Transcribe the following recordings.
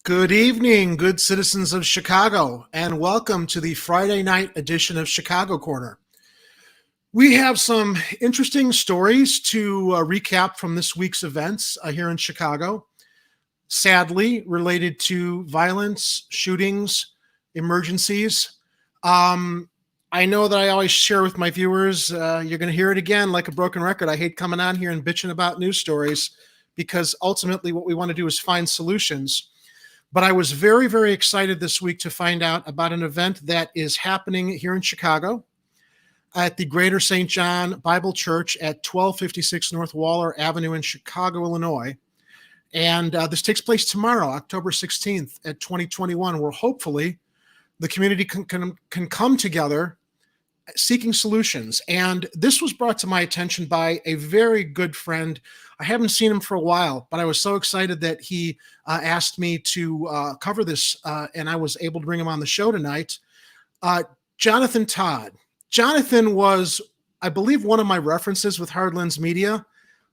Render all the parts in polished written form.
Good evening, good citizens of Chicago, and welcome to the Friday night edition of Chicago Corner. We have some interesting stories to recap from this week's events here in Chicago, sadly related to violence, shootings, emergencies. I know that I always share with my viewers, you're going to hear it again like a broken record. I hate coming on here and bitching about news stories because ultimately what we want to do is find solutions. But I was very, very excited this week to find out about an event that is happening here in Chicago at the Greater St. John Bible Church at 1256 North Waller Avenue in Chicago, Illinois. And this takes place tomorrow, October 16th at 2021, where hopefully the community can come together seeking solutions. And this was brought to my attention by a very good friend. I haven't seen him for a while, but I was so excited that he asked me to cover this, and I was able to bring him on the show tonight. Jonathan Todd. Jonathan was, I believe, one of my references with Hard Lens Media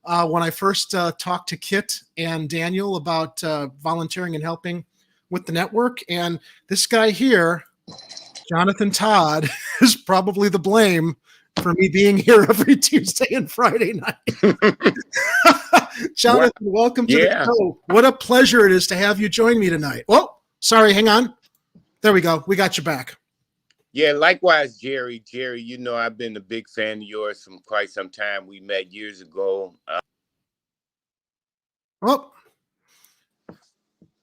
when I first talked to Kit and Daniel about volunteering and helping with the network. And this guy here, Jonathan Todd, is probably the blame for me being here every Tuesday and Friday night. Jonathan, welcome to the show. What a pleasure it is to have you join me tonight. Oh, sorry, hang on. There we go. We got you back. Yeah, likewise, Jerry. Jerry, you know, I've been a big fan of yours from quite some time. We met years ago. Oh,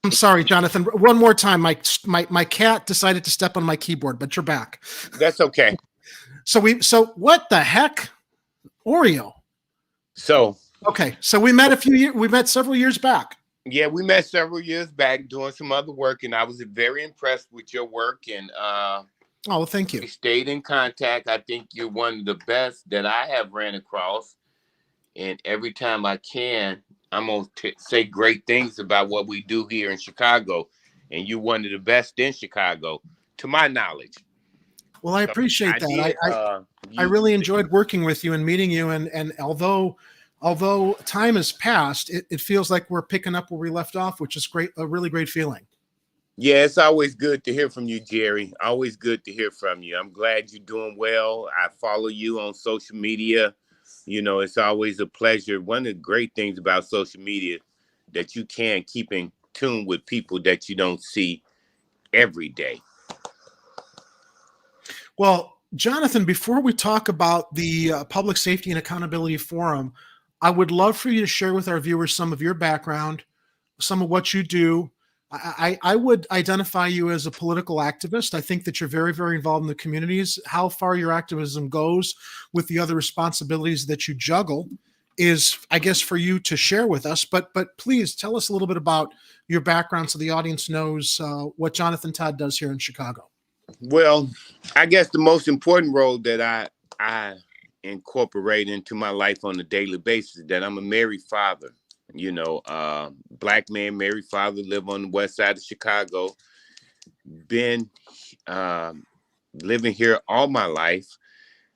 I'm sorry, Jonathan. One more time. My cat decided to step on my keyboard, but you're back. That's okay. So what the heck? Oreo. So we met several years back. Yeah, we met several years back doing some other work, and I was very impressed with your work. And well, thank you. We stayed in contact. I think you're one of the best that I have ran across. And every time I can, I'm going to say great things about what we do here in Chicago. And you're one of the best in Chicago, to my knowledge. Well, I appreciate that. I really enjoyed working with you and meeting you. And although time has passed, it feels like we're picking up where we left off, which is great. A really great feeling. Yeah, it's always good to hear from you, Jerry. Always good to hear from you. I'm glad you're doing well. I follow you on social media. You know, it's always a pleasure. One of the great things about social media that you can keep in tune with people that you don't see every day. Well, Jonathan, before we talk about the Public Safety and Accountability Forum, I would love for you to share with our viewers some of your background, some of what you do. I would identify you as a political activist. I think that you're very, very involved in the communities. How far your activism goes with the other responsibilities that you juggle is, I guess, for you to share with us. But please tell us a little bit about your background so the audience knows what Jonathan Todd does here in Chicago. Well, I guess the most important role that I incorporate into my life on a daily basis is that I'm a married father. You know, Black man, married father, live on the west side of Chicago. Been living here all my life.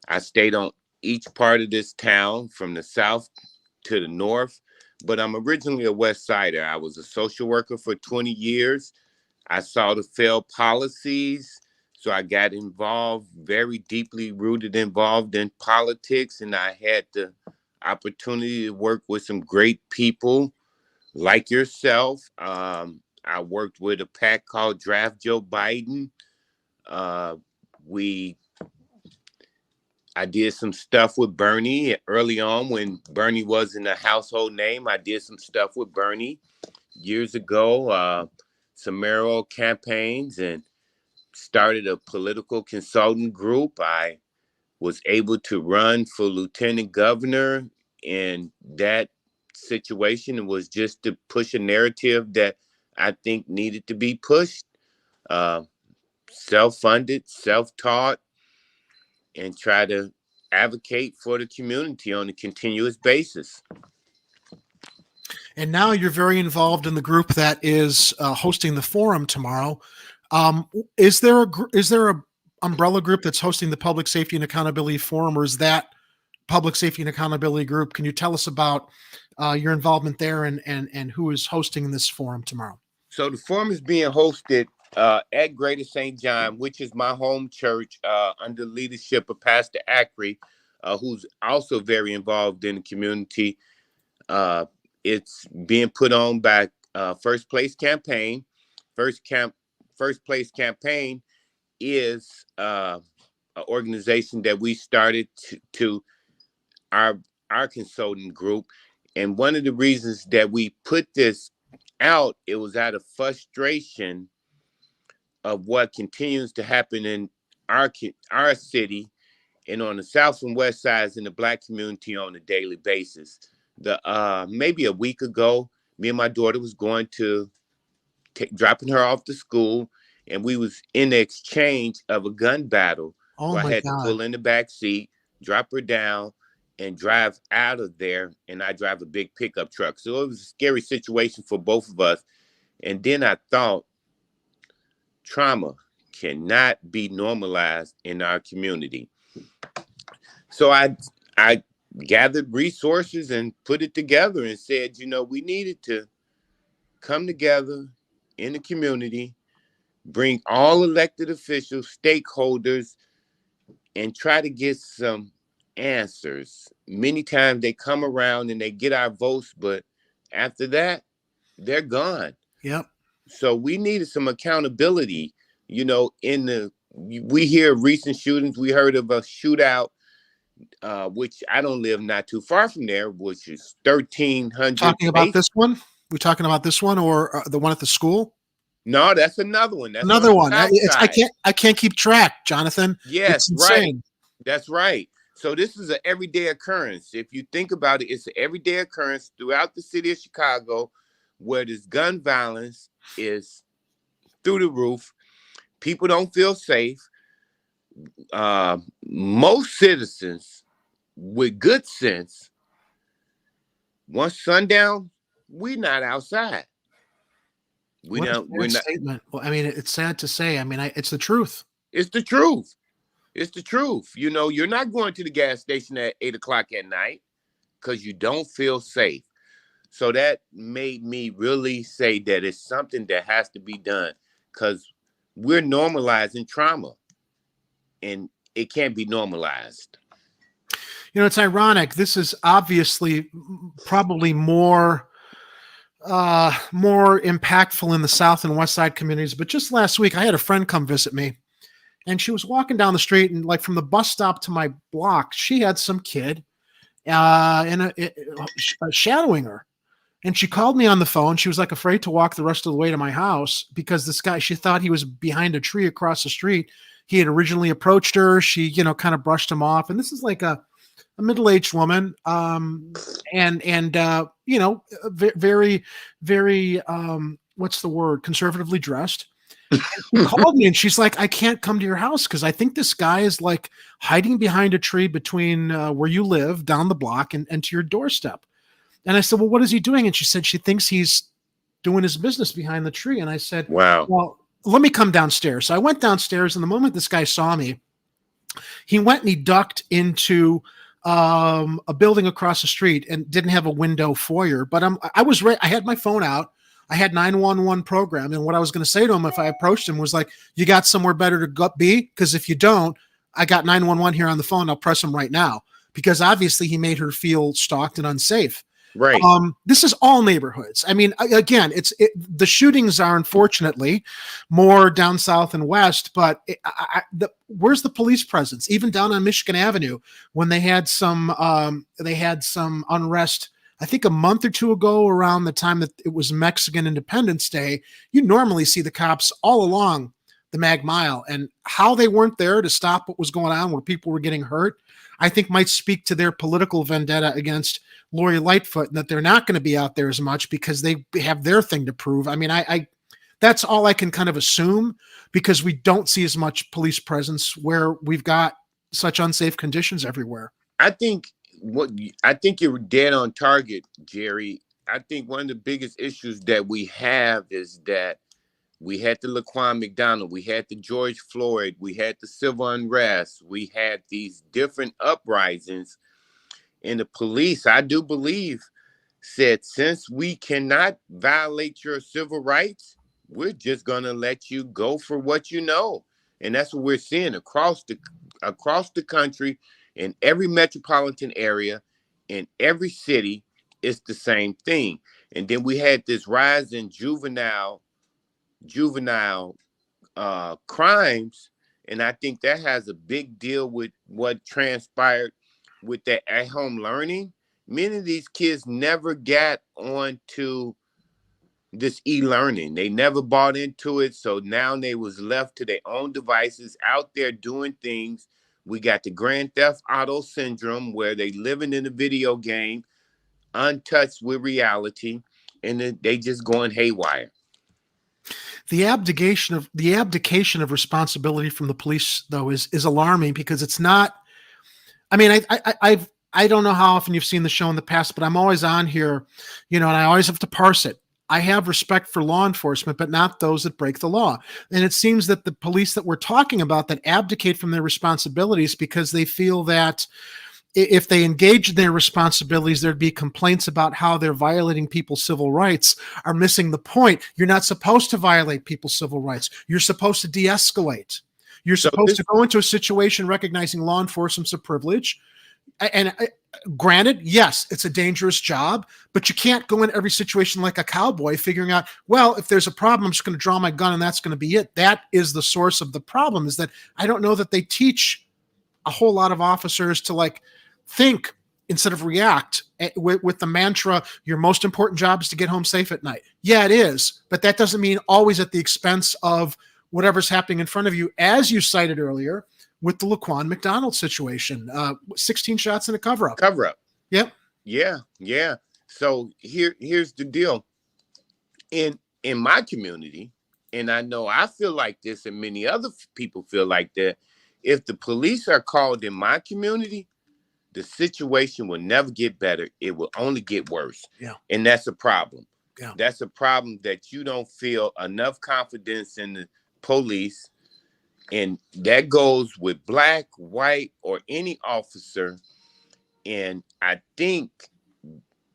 I stayed on each part of this town from the south to the north, but I'm originally a West Sider. I was a social worker for 20 years. I saw the failed policies, so I got involved, very deeply rooted involved in politics, and I had the opportunity to work with some great people like yourself. I worked with a PAC called Draft Joe Biden. I did some stuff with Bernie early on when Bernie wasn't a household name. I did some stuff with Bernie years ago, some mayoral campaigns, and started a political consultant group. I was able to run for lieutenant governor, and that situation was just to push a narrative that I think needed to be pushed. Self-funded, self-taught, and try to advocate for the community on a continuous basis. And now you're very involved in the group that is hosting the forum tomorrow. Is there a umbrella group that's hosting the Public Safety and Accountability Forum, or is that Public Safety and Accountability Group? Can you tell us about your involvement there and who is hosting this forum tomorrow? So the forum is being hosted at Greater St. John, which is my home church, under leadership of Pastor Ackrey, who's also very involved in the community. It's being put on by First Place Campaign. First Place Campaign is an organization that we started to our consulting group. And one of the reasons that we put this out, it was out of frustration of what continues to happen in our city and on the south and west sides in the Black community on a daily basis. Maybe a week ago, me and my daughter was going to dropping her off to school, and we was in the exchange of a gun battle. Oh where I my had God. to pull in the back seat, drop her down, and drive out of there. And I drive a big pickup truck, so it was a scary situation for both of us. And then I thought, trauma cannot be normalized in our community. So I gathered resources and put it together and said, we needed to come together in the community, bring all elected officials, stakeholders, and try to get some answers. Many times they come around and they get our votes, but after that, they're gone. Yep. So we needed some accountability. We hear of recent shootings. We heard of a shootout, which I don't live not too far from there, which is 1300. Talking about this one? We talking about this one or the one at the school? No, that's another one. That's another one. I can't keep track, Jonathan. Yes, right. That's right. So this is an everyday occurrence. If you think about it, it's an everyday occurrence throughout the city of Chicago, where this gun violence is through the roof. People don't feel safe. Most citizens with good sense, once sundown, we're not outside. We're not. Statement. Well, I mean, it's sad to say. I mean, it's the truth. It's the truth. It's the truth. You're not going to the gas station at 8:00 at night because you don't feel safe. So that made me really say that it's something that has to be done, because we're normalizing trauma and it can't be normalized. It's ironic. This is obviously probably more impactful in the South and West Side communities. But just last week, I had a friend come visit me, and she was walking down the street, and like from the bus stop to my block, she had some kid shadowing her. And she called me on the phone. She was like afraid to walk the rest of the way to my house because this guy, she thought he was behind a tree across the street. He had originally approached her. She, kind of brushed him off. And this is like a middle-aged woman. Very, very, what's the word? Conservatively dressed. And she called me and she's like, I can't come to your house because I think this guy is like hiding behind a tree between where you live down the block and to your doorstep. And I said, well, what is he doing? And she said she thinks he's doing his business behind the tree. And I said, wow, well, let me come downstairs. So I went downstairs, and the moment this guy saw me, he went and he ducked into a building across the street and didn't have a window foyer. But I was ready. I had my phone out. I had 911 program. And what I was going to say to him if I approached him was like, you got somewhere better to be? Because if you don't, I got 911 here on the phone. I'll press him right now. Because obviously he made her feel stalked and unsafe. Right. This is all neighborhoods. I mean, again, the shootings are unfortunately more down south and west, but where's the police presence? Even down on Michigan Avenue, when they had some unrest, I think a month or two ago, around the time that it was Mexican Independence Day, you normally see the cops all along the Mag Mile, and how they weren't there to stop what was going on where people were getting hurt, I think might speak to their political vendetta against Lori Lightfoot, and that they're not going to be out there as much because they have their thing to prove. I mean, I that's all I can kind of assume, because we don't see as much police presence where we've got such unsafe conditions everywhere. I think you're dead on target, Jerry. I think one of the biggest issues that we have is that we had the Laquan McDonald, we had the George Floyd, we had the civil unrest, we had these different uprisings. And the police, I do believe, said, since we cannot violate your civil rights, we're just gonna let you go for what you know. And that's what we're seeing across the country, in every metropolitan area, in every city. It's the same thing. And then we had this rise in juvenile crimes, and I think that has a big deal with what transpired with that at-home learning. Many of these kids never got onto this e-learning. They never bought into it, so now they was left to their own devices out there doing things. We got the Grand Theft Auto syndrome, where they living in a video game, untouched with reality, and then they just going haywire. The abdication of responsibility from the police, though, is alarming, because it's not. I mean, I don't know how often you've seen the show in the past, but I'm always on here, and I always have to parse it. I have respect for law enforcement, but not those that break the law. And it seems that the police that we're talking about that abdicate from their responsibilities because they feel that if they engage in their responsibilities, there'd be complaints about how they're violating people's civil rights, are missing the point. You're not supposed to violate people's civil rights. You're supposed to de-escalate. You're supposed to go into a situation recognizing law enforcement's a privilege. And granted, yes, it's a dangerous job, but you can't go in every situation like a cowboy figuring out, well, if there's a problem, I'm just going to draw my gun and that's going to be it. That is the source of the problem, is that I don't know that they teach a whole lot of officers to think instead of react with the mantra, your most important job is to get home safe at night. Yeah, it is, but that doesn't mean always at the expense of whatever's happening in front of you, as you cited earlier with the Laquan McDonald situation, 16 shots in a cover-up. Yep. Yeah. So here's the deal. In my community, and I know I feel like this and many other people feel like that, if the police are called in my community, the situation will never get better. It will only get worse. Yeah. And that's a problem. Yeah. That's a problem, that you don't feel enough confidence in the police. And that goes with black, white, or any officer. And I think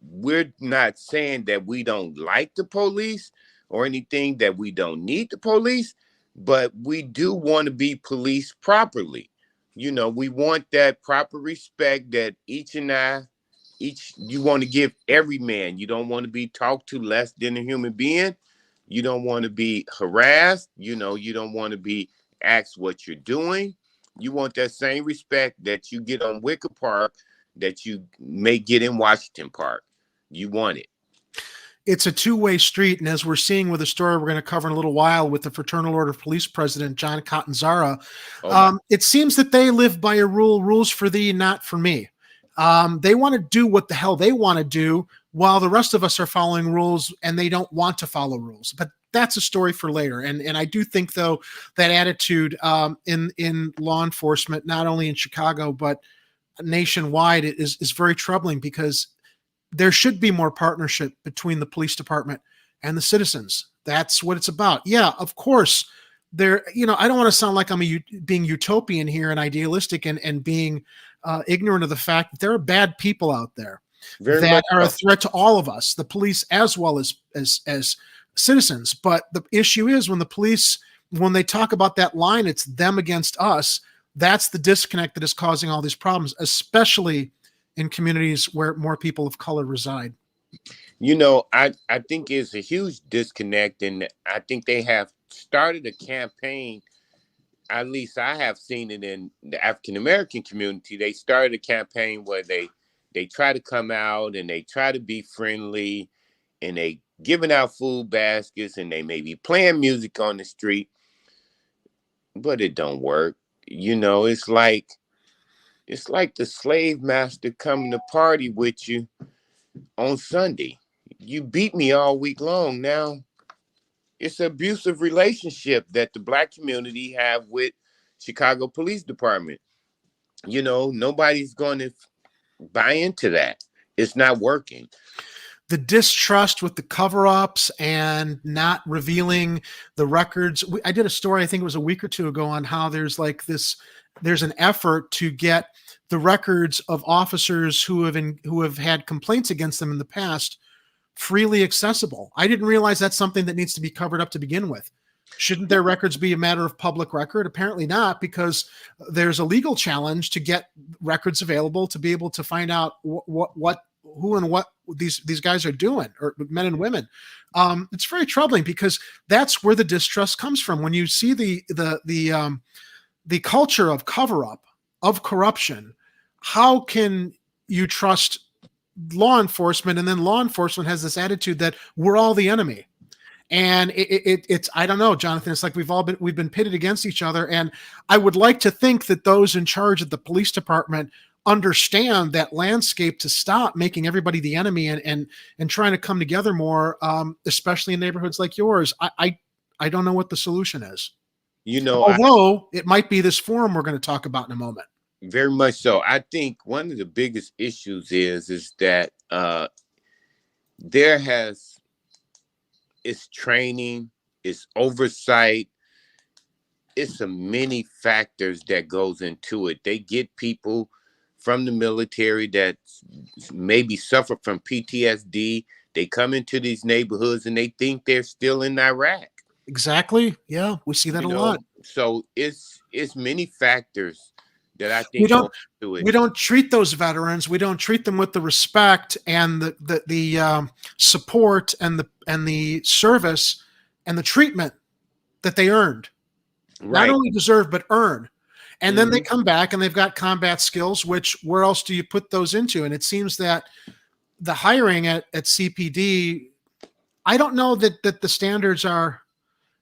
we're not saying that we don't like the police or anything, that we don't need the police, but we do want to be policed properly. We want that proper respect that you want to give every man. You don't want to be talked to less than a human being. You don't want to be harassed. You don't want to be asked what you're doing. You want that same respect that you get on Wicker Park, that you may get in Washington Park. You want it. It's a two-way street. And as we're seeing with a story we're going to cover in a little while with the Fraternal Order of Police President, John Catanzara, it seems that they live by a rules for thee, not for me. They want to do what the hell they want to do, while the rest of us are following rules and they don't want to follow rules. But that's a story for later. And I do think, though, that attitude in law enforcement, not only in Chicago, but nationwide, is very troubling, because there should be more partnership between the police department and the citizens. That's what it's about. Yeah, of course. I don't want to sound like I'm being utopian here and idealistic and being ignorant of the fact that there are bad people out there that are a threat to all of us, the police as well as citizens. But the issue is, when the police, when they talk about that line, it's them against us. That's the disconnect that is causing all these problems, especially in communities where more people of color reside. I think it's a huge disconnect, and I think they have started a campaign. At least I have seen it in the African American community. They started a campaign where they try to come out and they try to be friendly, and they giving out food baskets, and they may be playing music on the street, but it don't work. It's like the slave master coming to party with you on Sunday. You beat me all week long. Now it's an abusive relationship that the black community have with Chicago Police Department. Nobody's going to buy into that. It's not working. The distrust with the cover-ups and not revealing the records. I did a story, I think it was a week or two ago, on how there's an effort to get the records of officers who have had complaints against them in the past freely accessible. I didn't realize that's something that needs to be covered up to begin with. Shouldn't their records be a matter of public record? Apparently not, because there's a legal challenge to get records available to be able to find out who and what these guys are doing, or men and women. It's very troubling, because that's where the distrust comes from. When you see the culture of cover-up, of corruption, how can you trust law enforcement? And then law enforcement has this attitude that we're all the enemy. And it's I don't know, Jonathan. It's like we've been pitted against each other. And I would like to think that those in charge of the police department understand that landscape, to stop making everybody the enemy and trying to come together more, especially in neighborhoods like yours. I don't know what the solution is. Although it might be this forum we're going to talk about in a moment. Very much so. I think one of the biggest issues is that it's training, it's oversight, it's so many factors that goes into it. They get people from the military that maybe suffer from PTSD. They come into these neighborhoods and they think they're still in Iraq. Exactly. Yeah, we see that a lot. So it's many factors that I think we don't treat those veterans. We don't treat them with the respect and the support and the service and the treatment that they earned. Right. Not only deserve, but earn. And then they come back and they've got combat skills, which where else do you put those into? And it seems that the hiring at CPD, I don't know that the standards are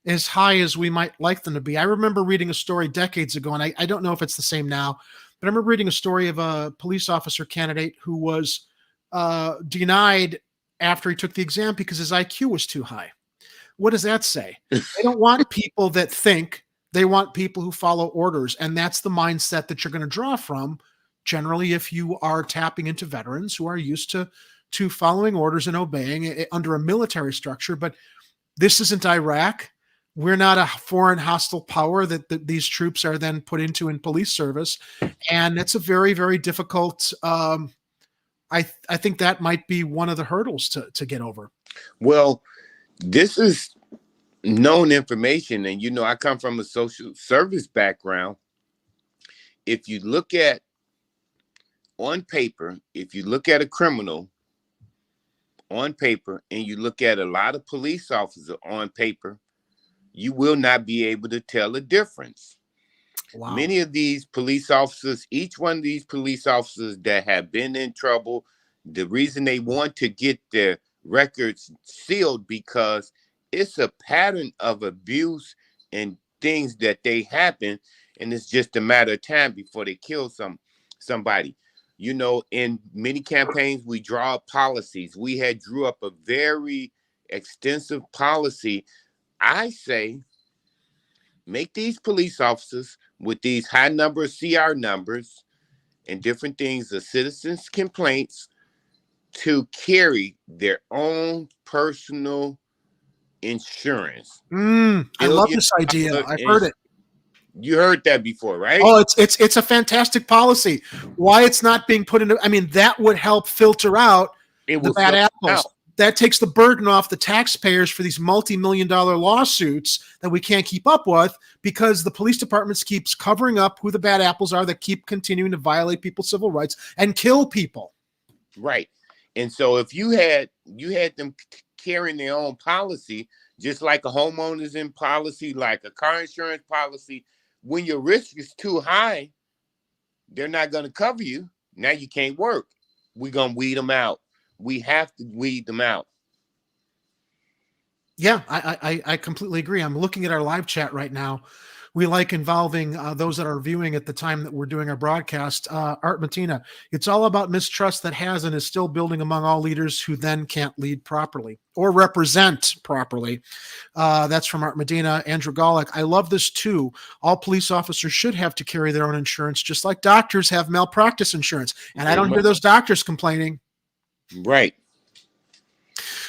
as high as we might like them to be. I remember reading a story decades ago, and I don't know if it's the same now, but I remember reading a story of a police officer candidate who was denied after he took the exam because his IQ was too high. What does that say? They don't want people that think. They want people who follow orders, and that's the mindset that you're going to draw from, generally, if you are tapping into veterans who are used to following orders and obeying it under a military structure. But this isn't Iraq. We're not a foreign hostile power that these troops are then put into in police service. And it's a very, very difficult, I think that might be one of the hurdles to get over. Well, this is known information. And, I come from a social service background. If you look at on paper, if you look at a criminal on paper and you look at a lot of police officers on paper, you will not be able to tell a difference. Wow. Many of these police officers, each one of these police officers that have been in trouble, the reason they want to get their records sealed because it's a pattern of abuse and things that they happen, and it's just a matter of time before they kill somebody. In many campaigns, we draw up policies. We had drew up a very extensive policy. I say, make these police officers with these high number of CR numbers and different things, the citizens' complaints, to carry their own personal insurance. I love this idea. I've heard it. You heard that before, right? Oh, it's a fantastic policy. Why it's not being put into? I mean, that would help filter out the bad apples. That takes the burden off the taxpayers for these multi-million-dollar lawsuits that we can't keep up with because the police departments keeps covering up who the bad apples are that keep continuing to violate people's civil rights and kill people. Right. And so if you had them carrying their own policy, just like a homeowner's in policy, like a car insurance policy, when your risk is too high, they're not going to cover you. Now you can't work. We're going to weed them out. We have to weed them out. Yeah, I completely agree. I'm looking at our live chat right now. We like involving those that are viewing at the time that we're doing our broadcast. Art Matina, it's all about mistrust that has and is still building among all leaders who then can't lead properly or represent properly. That's from Art Medina. Andrew Golick, I love this too. All police officers should have to carry their own insurance, just like doctors have malpractice insurance. And I don't hear those doctors complaining. Right.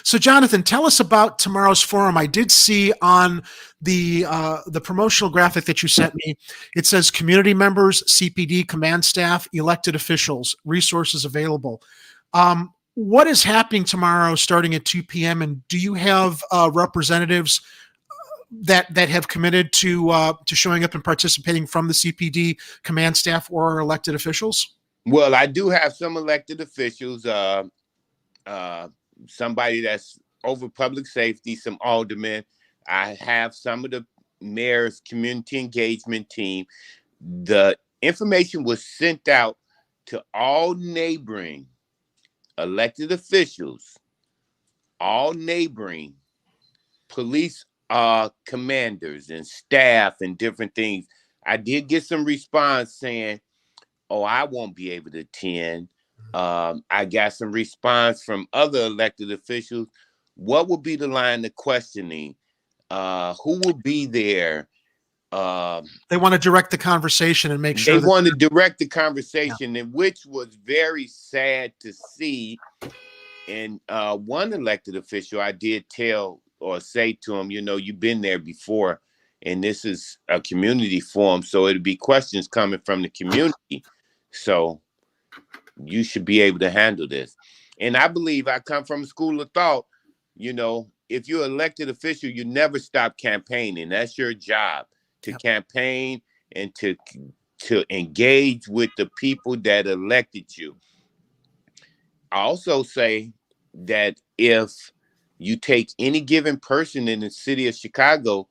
So, Jonathan, tell us about tomorrow's forum. I did see on the promotional graphic that you sent me, it says community members, CPD, command staff, elected officials, resources available. what is happening tomorrow starting at 2 p.m.? And do you have representatives that have committed to showing up and participating from the CPD command staff or elected officials? Well, I do have some elected officials, somebody that's over public safety, some aldermen. I have some of the mayor's community engagement team. The information was sent out to all neighboring elected officials, all neighboring police commanders and staff and different things. I did get some response saying, "Oh, I won't be able to attend." I got some response from other elected officials. What would be the line of questioning? Who will be there? They want to direct the conversation and make sure They that want to direct the conversation, and which was very sad to see. And one elected official, I did tell or say to him, you've been there before, and this is a community forum, so it'll be questions coming from the community. So you should be able to handle this. And I believe I come from a school of thought, if you're an elected official, you never stop campaigning. That's your job, to campaign and to engage with the people that elected you. I also say that if you take any given person in the city of Chicago,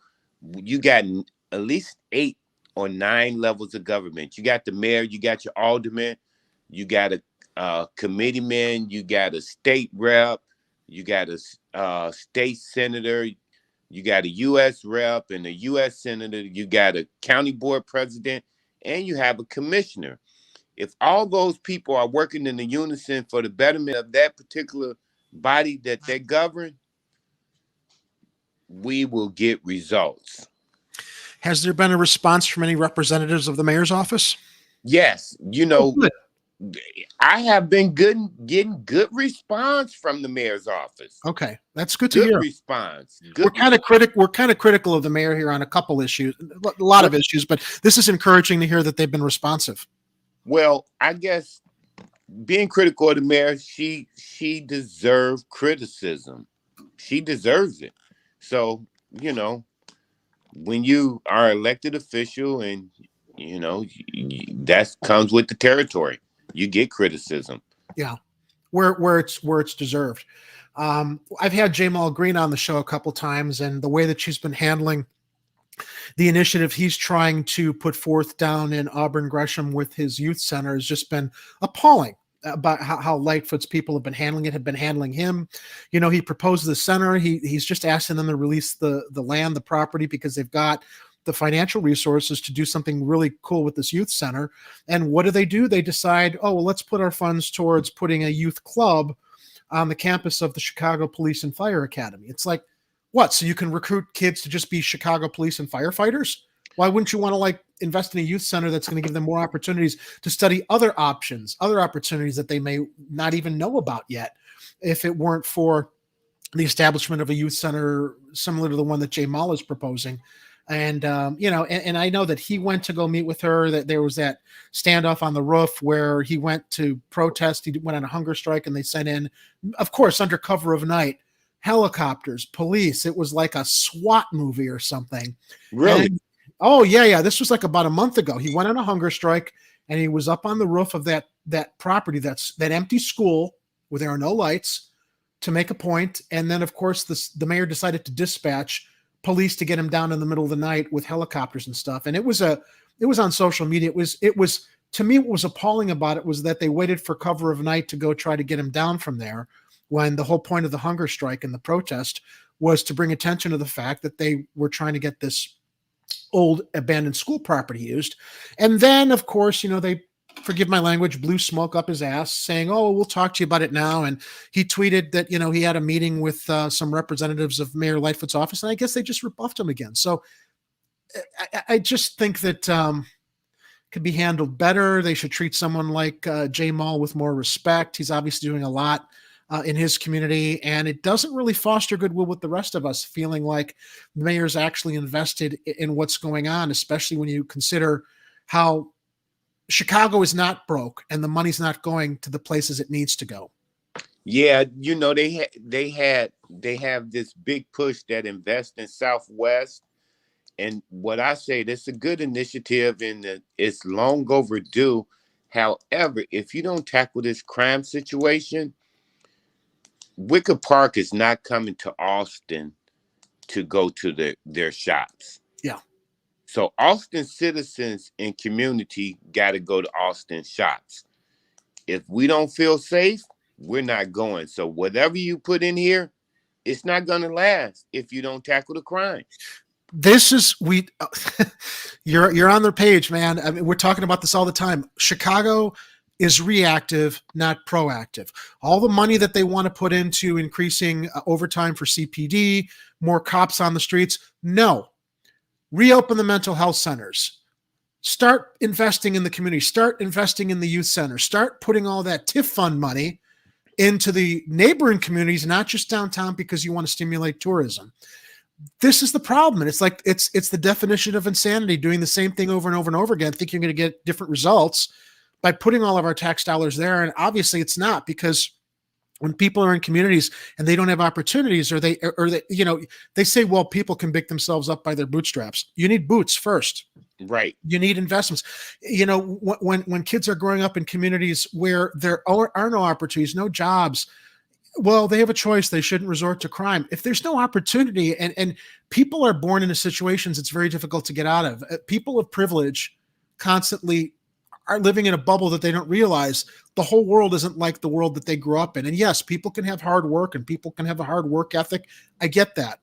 you got at least 8 or 9 levels of government. You got the mayor, you got your alderman, you got a committeeman, you got a state rep, you got a state senator, you got a U.S. rep and a U.S. senator, you got a county board president, and you have a commissioner. If all those people are working in the unison for the betterment of that particular body that they govern, we will get results. Has there been a response from any representatives of the mayor's office? Yes. I have been getting good response from the mayor's office. Okay, that's good to hear. Response. We're kind of critical of the mayor here on a couple issues, a lot of issues, but this is encouraging to hear that they've been responsive. Well, I guess being critical of the mayor, she deserves criticism. She deserves it. So, when you are an elected official and, that comes with the territory, you get criticism. Yeah, where it's deserved. I've had Jamal Green on the show a couple times, and the way that she's been handling the initiative he's trying to put forth down in Auburn Gresham with his youth center has just been appalling about how Lightfoot's people have been handling him. He proposed the center. He's just asking them to release the land, the property, because they've got the financial resources to do something really cool with this youth center. And what do? They decide, oh, well, let's put our funds towards putting a youth club on the campus of the Chicago Police and Fire Academy. It's like, what? So you can recruit kids to just be Chicago police and firefighters? Why wouldn't you want to invest in a youth center that's going to give them more opportunities to study other opportunities that they may not even know about yet, if it weren't for the establishment of a youth center similar to the one that Jamal is proposing? And, and I know that he went to go meet with her, that there was that standoff on the roof where he went to protest. He went on a hunger strike, and they sent in, of course, under cover of night, helicopters, police. It was like a SWAT movie or something. Really? And, oh, yeah. This was like about a month ago. He went on a hunger strike, and he was up on the roof of that property, that empty school where there are no lights, to make a point. And then, of course, the mayor decided to dispatch police to get him down in the middle of the night with helicopters and stuff. And it was on social media. It was to me, what was appalling about it was that they waited for cover of night to go try to get him down from there, when the whole point of the hunger strike and the protest was to bring attention to the fact that they were trying to get this old abandoned school property used. And then, of course, they, forgive my language, blew smoke up his ass saying, oh, we'll talk to you about it now. And he tweeted that, he had a meeting with some representatives of Mayor Lightfoot's office, and I guess they just rebuffed him again. So I just think that could be handled better. They should treat someone like Jamal with more respect. He's obviously doing a lot in his community, and it doesn't really foster goodwill with the rest of us, feeling like the mayor's actually invested in what's going on, especially when you consider how Chicago is not broke and the money's not going to the places it needs to go. Yeah, you know, they have this big push that invest in Southwest. And what I say, that's a good initiative and it's long overdue. However, if you don't tackle this crime situation, Wicker Park is not coming to Austin to go to their shops. Yeah. So Austin citizens and community got to go to Austin shops. If we don't feel safe, we're not going. So whatever you put in here, it's not going to last if you don't tackle the crime. This is you're on their page, man. I mean, we're talking about this all the time. Chicago is reactive, not proactive. All the money that they want to put into increasing overtime for CPD, more cops on the streets. No, reopen the mental health centers. Start investing in the community. Start investing in the youth center. Start putting all that TIF fund money into the neighboring communities, not just downtown, because you want to stimulate tourism. This is the problem. And it's like, it's the definition of insanity, doing the same thing over and over and over again, thinking you're going to get different results by putting all of our tax dollars there. And obviously it's not, because when people are in communities and they don't have opportunities, or they, you know, they say, well, people can pick themselves up by their bootstraps. You need boots first. Right. You need investments. You know, when kids are growing up in communities where there are no opportunities, no jobs, well, they have a choice. They shouldn't resort to crime. If there's no opportunity, and people are born into situations it's very difficult to get out of. People of privilege constantly are living in a bubble that they don't realize the whole world isn't like the world that they grew up in. And yes, people can have hard work and people can have a hard work ethic. I get that.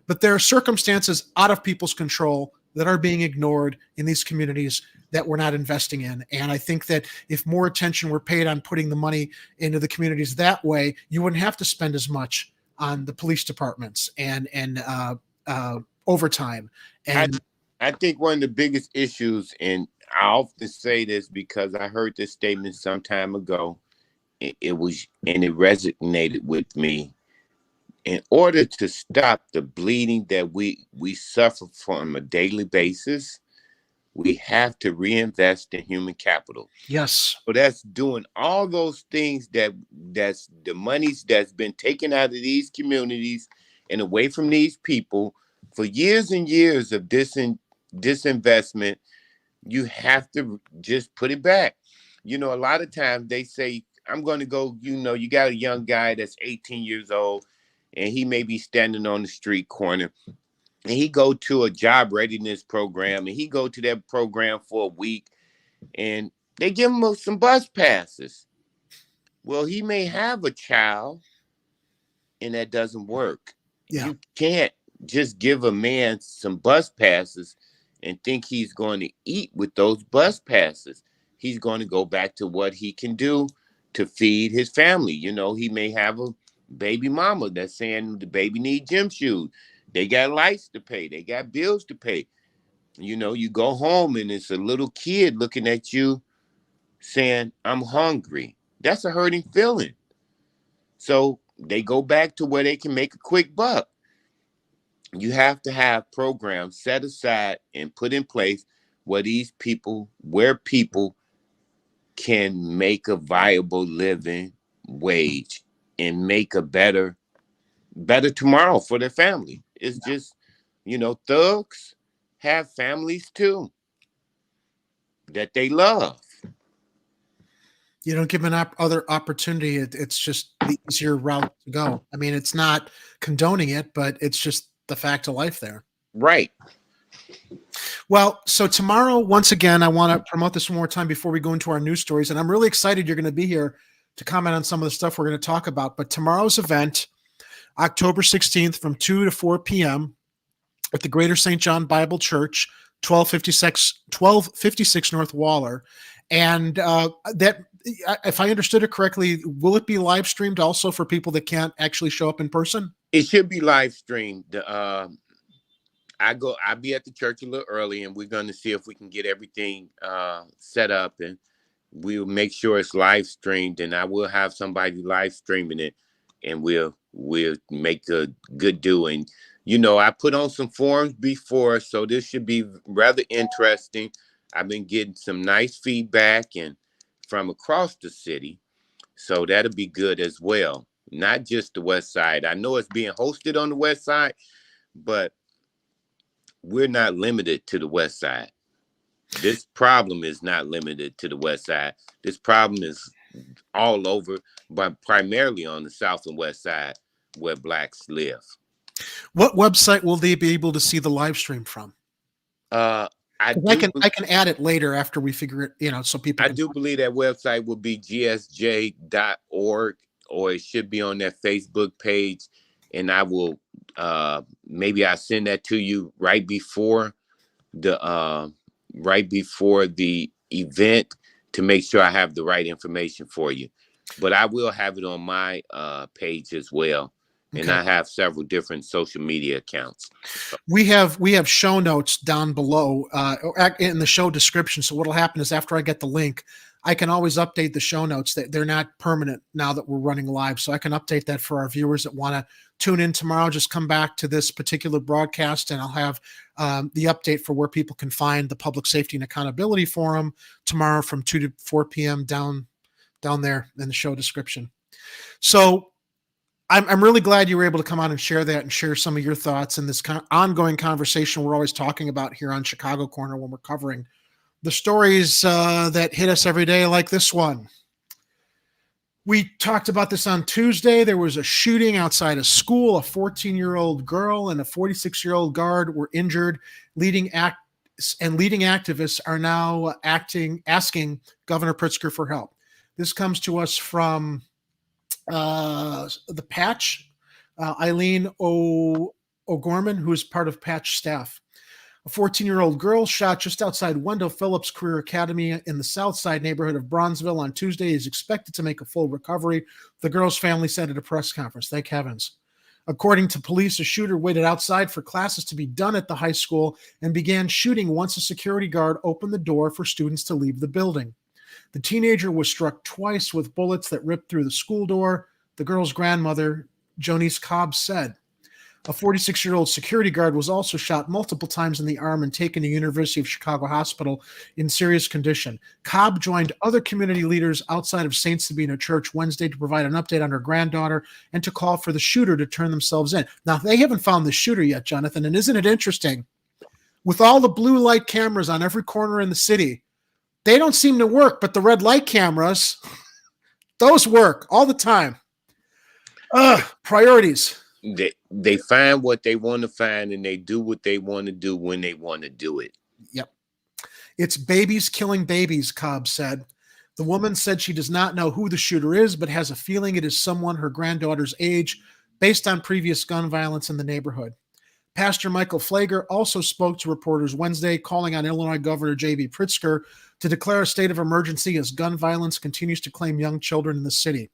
But there are circumstances out of people's control that are being ignored in these communities that we're not investing in. And I think that if more attention were paid on putting the money into the communities that way, you wouldn't have to spend as much on the police departments and overtime. And I think one of the biggest issues, and I often say this because I heard this statement some time ago, it resonated with me. In order to stop the bleeding that we suffer from on a daily basis, we have to reinvest in human capital. yes, So that's doing all those things that's the monies that's been taken out of these communities and away from these people for years and years of disinvestment. You have to just put it back. You know, a lot of times they say, I'm going to go, you know, you got a young guy that's 18 years old and he may be standing on the street corner and he go to a job readiness program and he go to that program for a week and they give him some bus passes. Well, he may have a child and that doesn't work. yeah, You can't just give a man some bus passes and think he's going to eat with those bus passes. He's going to go back to what he can do to feed his family. You know, he may have a baby mama that's saying the baby need gym shoes. They got lights to pay. They got bills to pay. You know, you go home and it's a little kid looking at you saying, I'm hungry. That's a hurting feeling. So they go back to where they can make a quick buck. You have to have programs set aside and put in place where people can make a viable living wage and make a better tomorrow for their family. It's just, you know, thugs have families too that they love. you don't give an other opportunity. It's just the easier route to go. I mean, it's not condoning it, but it's just the fact of life there. Right. Well, so tomorrow, once again, I want to promote this one more time before we go into our news stories. And I'm really excited you're going to be here to comment on some of the stuff we're going to talk about. But tomorrow's event, October 16th from 2 to 4 p.m. at the Greater St. John Bible Church, 1256 North Waller. And that, if I understood it correctly, will it be live streamed also for people that can't actually show up in person? It should be live streamed. I'll be at the church a little early and we're going to see if we can get everything set up and we'll make sure it's live streamed and I will have somebody live streaming it and we'll make a good do. And, you know, I put on some forums before, so this should be rather interesting. I've been getting some nice feedback and from across the city. So that'll be good as well. Not just the West Side. I know it's being hosted on the West Side, but we're not limited to the West Side. This problem is not limited to the West Side. This problem is all over, but primarily on the South and West Side where blacks live. What website will they be able to see the live stream from? I can add it later after we figure it, so people I can do believe that website will be gsj.org, or it should be on their Facebook page. And I will maybe I send that to you right before the event to make sure I have the right information for you. But I will have it on my page as well. And I have several different social media accounts. We have show notes down below in the show description. So what'll happen is after I get the link, I can always update the show notes. That they're not permanent now that we're running live. So I can update that for our viewers that want to tune in tomorrow. Just come back to this particular broadcast and I'll have the update for where people can find the Public Safety and Accountability Forum tomorrow from 2 to 4 p.m. down there in the show description. So I'm really glad you were able to come on and share that and share some of your thoughts in this ongoing conversation we're always talking about here on Chicago Corner when we're covering the stories that hit us every day like this one. We talked about this on Tuesday. There was a shooting outside a school. A 14-year-old girl and a 46-year-old guard were injured. Leading activists are now asking Governor Pritzker for help. This comes to us from the Patch, Eileen O'Gorman, who is part of Patch staff. A 14-year-old girl shot just outside Wendell Phillips Career Academy in the South Side neighborhood of Bronzeville on Tuesday is expected to make a full recovery, the girl's family said at a press conference. Thank heavens. According to police, a shooter waited outside for classes to be done at the high school and began shooting once a security guard opened the door for students to leave the building. The teenager was struck twice with bullets that ripped through the school door, the girl's grandmother, Jonice Cobb, said. A 46-year-old security guard was also shot multiple times in the arm and taken to University of Chicago Hospital in serious condition. Cobb joined other community leaders outside of St. Sabina Church Wednesday to provide an update on her granddaughter and to call for the shooter to turn themselves in. Now, they haven't found the shooter yet, Jonathan, and isn't it interesting? With all the blue light cameras on every corner in the city, they don't seem to work, but the red light cameras, those work all the time. Priorities. They find what they want to find and they do what they want to do when they want to do it. Yep. It's babies killing babies, Cobb said. The woman said she does not know who the shooter is, but has a feeling it is someone her granddaughter's age based on previous gun violence in the neighborhood. Pastor Michael Flager also spoke to reporters Wednesday, calling on Illinois Governor J.B. Pritzker to declare a state of emergency as gun violence continues to claim young children in the city.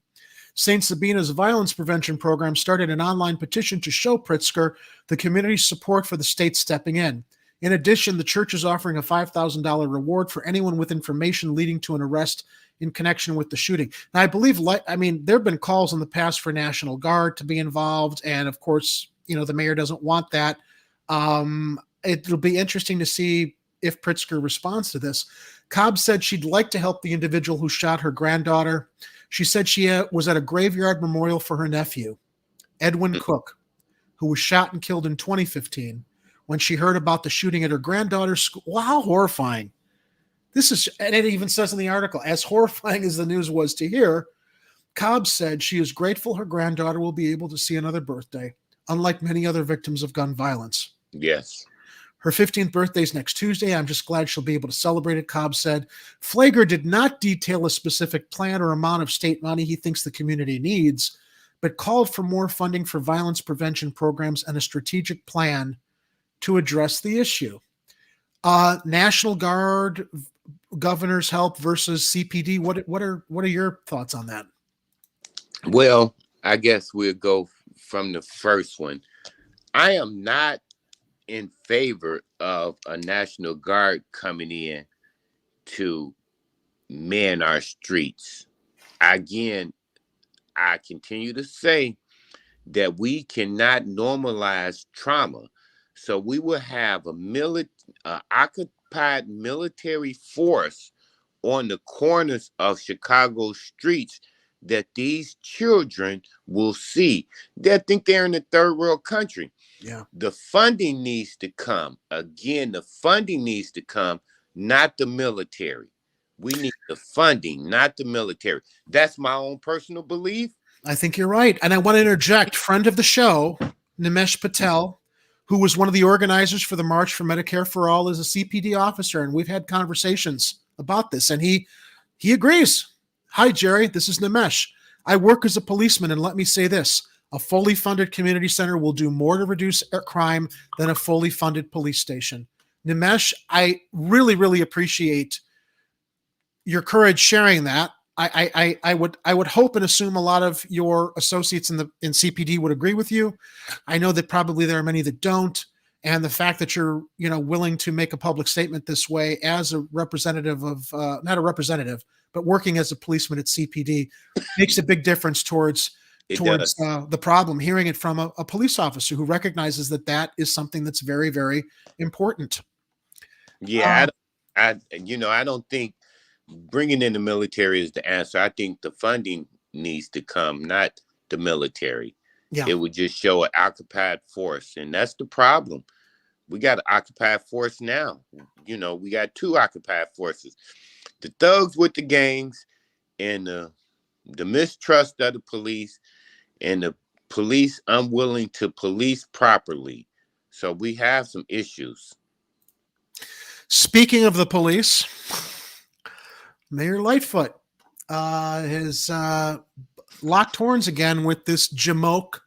St. Sabina's violence prevention program started an online petition to show Pritzker the community's support for the state stepping in. In addition, the church is offering a $5,000 reward for anyone with information leading to an arrest in connection with the shooting. Now, I believe, there have been calls in the past for National Guard to be involved, and of course, the mayor doesn't want that. It'll be interesting to see if Pritzker responds to this. Cobb said she'd like to help the individual who shot her granddaughter. She said she was at a graveyard memorial for her nephew, Edwin Cook, who was shot and killed in 2015 when she heard about the shooting at her granddaughter's school. Wow, how horrifying. And it even says in the article, as horrifying as the news was to hear, Cobb said she is grateful her granddaughter will be able to see another birthday, unlike many other victims of gun violence. Yes. Her 15th birthday is next Tuesday. I'm just glad she'll be able to celebrate it, Cobb said. Flager did not detail a specific plan or amount of state money he thinks the community needs, but called for more funding for violence prevention programs and a strategic plan to address the issue. National Guard, governor's help versus CPD. What are your thoughts on that? Well, I guess we'll go from the first one. I am not in favor of a National Guard coming in to man our streets. Again, I continue to say that we cannot normalize trauma. So we will have a occupied military force on the corners of Chicago streets that these children will see. They think they're in a third world country. Yeah. The funding needs to come. Again, the funding needs to come, not the military. We need the funding, not the military. That's my own personal belief. I think you're right. And I want to interject, friend of the show, Nimesh Patel, who was one of the organizers for the March for Medicare for All, is a CPD officer. And we've had conversations about this. And he agrees. Hi, Jerry. This is Nimesh. I work as a policeman. And let me say this. A fully funded community center will do more to reduce crime than a fully funded police station. Nimesh, I really, really appreciate your courage sharing that. I would hope and assume a lot of your associates in CPD would agree with you. I know that probably there are many that don't, and the fact that you're willing to make a public statement this way as a representative of not a representative, but working as a policeman at CPD makes a big difference towards the problem. Hearing it from a police officer who recognizes that is something that's very, very important. Yeah, I don't think bringing in the military is the answer. I think the funding needs to come, not the military. Yeah. It would just show an occupied force, and that's the problem. We got an occupied force now. We got two occupied forces: the thugs with the gangs, and the mistrust of the police, and the police unwilling to police properly. So we have some issues. Speaking of the police, Mayor Lightfoot has locked horns again with this jamoke.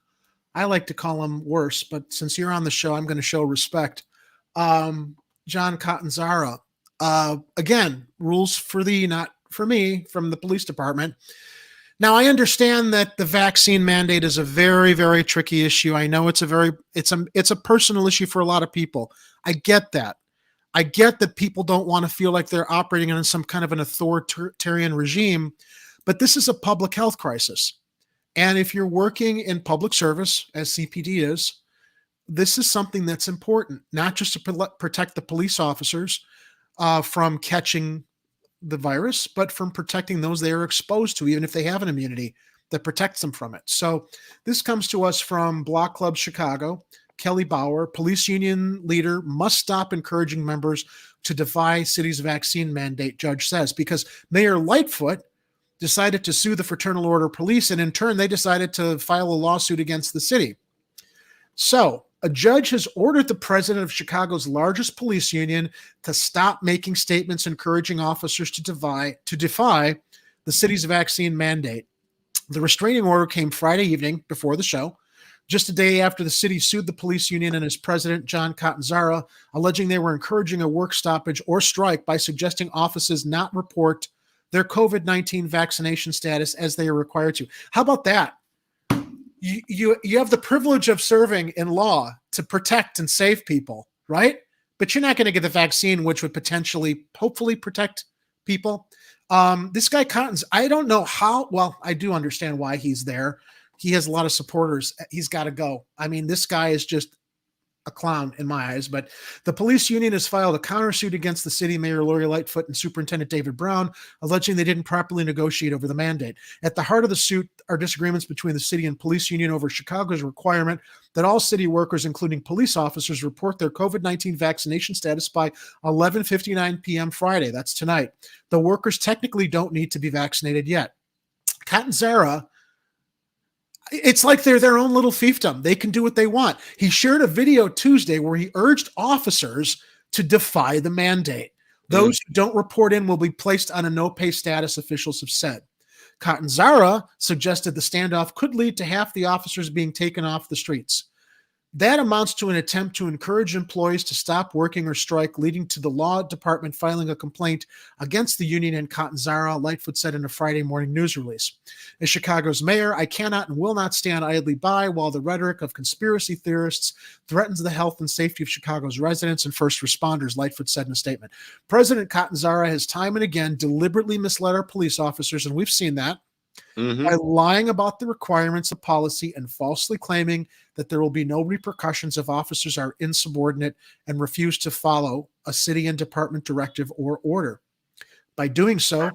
I like to call him worse, but since you're on the show, I'm going to show respect. John Catanzara. Again, rules for thee, not for me, from the police department. Now, I understand that the vaccine mandate is a very, very tricky issue. I know it's a personal issue for a lot of people. I get that. I get that people don't want to feel like they're operating in some kind of an authoritarian regime, but this is a public health crisis. And if you're working in public service, as CPD is, this is something that's important, not just to protect the police officers from catching the virus, but from protecting those they are exposed to, even if they have an immunity that protects them from it. So this comes to us from Block Club Chicago. Kelly Bauer, police union leader, must stop encouraging members to defy city's vaccine mandate, judge says, because Mayor Lightfoot decided to sue the Fraternal Order Police, and in turn, they decided to file a lawsuit against the city. So a judge has ordered the president of Chicago's largest police union to stop making statements encouraging officers to defy the city's vaccine mandate. The restraining order came Friday evening before the show, just a day after the city sued the police union and its president, John Catanzara, alleging they were encouraging a work stoppage or strike by suggesting offices not report their COVID-19 vaccination status as they are required to. How about that? You have the privilege of serving in law to protect and save people, right? But you're not going to get the vaccine, which would hopefully protect people. This guy Cottons, I don't know how, well, I do understand why he's there. He has a lot of supporters. He's got to go. I mean, this guy is just a clown in my eyes, but the police union has filed a countersuit against the city mayor, Lori Lightfoot, and Superintendent David Brown, alleging they didn't properly negotiate over the mandate. At the heart of the suit are disagreements between the city and police union over Chicago's requirement that all city workers, including police officers, report their COVID-19 vaccination status by 11:59 p.m. Friday. That's tonight. The workers technically don't need to be vaccinated yet. Catanzara, it's like they're their own little fiefdom. They can do what they want. He shared a video Tuesday where he urged officers to defy the mandate. Those who don't report in will be placed on a no-pay status, officials have said. Catanzara suggested the standoff could lead to half the officers being taken off the streets. That amounts to an attempt to encourage employees to stop working or strike, leading to the law department filing a complaint against the union and Catanzara, Lightfoot said in a Friday morning news release. As Chicago's mayor, I cannot and will not stand idly by while the rhetoric of conspiracy theorists threatens the health and safety of Chicago's residents and first responders, Lightfoot said in a statement. President Catanzara has time and again deliberately misled our police officers, and we've seen that, by lying about the requirements of policy and falsely claiming that there will be no repercussions if officers are insubordinate and refuse to follow a city and department directive or order. By doing so,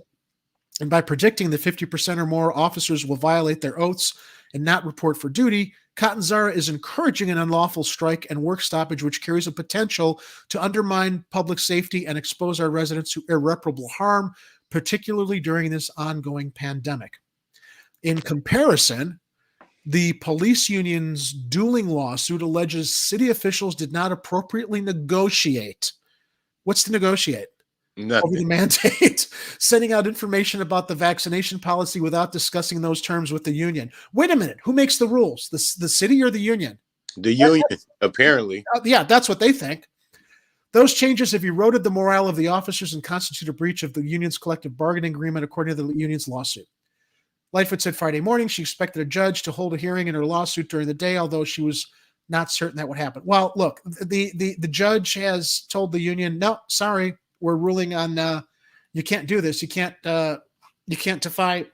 And by predicting that 50% or more officers will violate their oaths and not report for duty, Catanzara is encouraging an unlawful strike and work stoppage, which carries a potential to undermine public safety and expose our residents to irreparable harm, particularly during this ongoing pandemic. In comparison, the police union's dueling lawsuit alleges city officials did not appropriately negotiate. What's to negotiate? Over the Nothing. mandate, sending out information about the vaccination policy without discussing those terms with the union. Wait a minute, who makes the rules? The city or the union? The union, apparently. Yeah, that's what they think. Those changes have eroded the morale of the officers and constitute a breach of the union's collective bargaining agreement, according to the union's lawsuit. Lightfoot said Friday morning she expected a judge to hold a hearing in her lawsuit during the day, although she was not certain that would happen. Well, look, the judge has told the union, no, sorry, we're ruling on you can't do this. You can't defy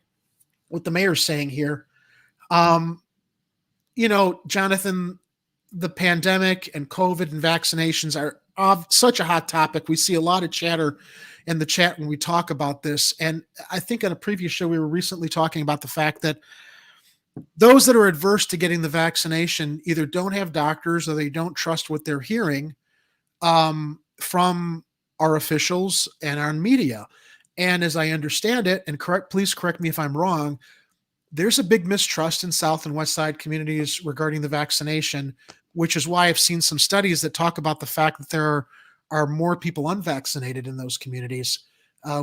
what the mayor's saying here. Jonathan, the pandemic and COVID and vaccinations are such a hot topic. We see a lot of chatter in the chat when we talk about this. And I think on a previous show, we were recently talking about the fact that those that are adverse to getting the vaccination either don't have doctors or they don't trust what they're hearing from our officials and our media. And as I understand it, and please correct me if I'm wrong, there's a big mistrust in South and West Side communities regarding the vaccination, which is why I've seen some studies that talk about the fact that there are more people unvaccinated in those communities,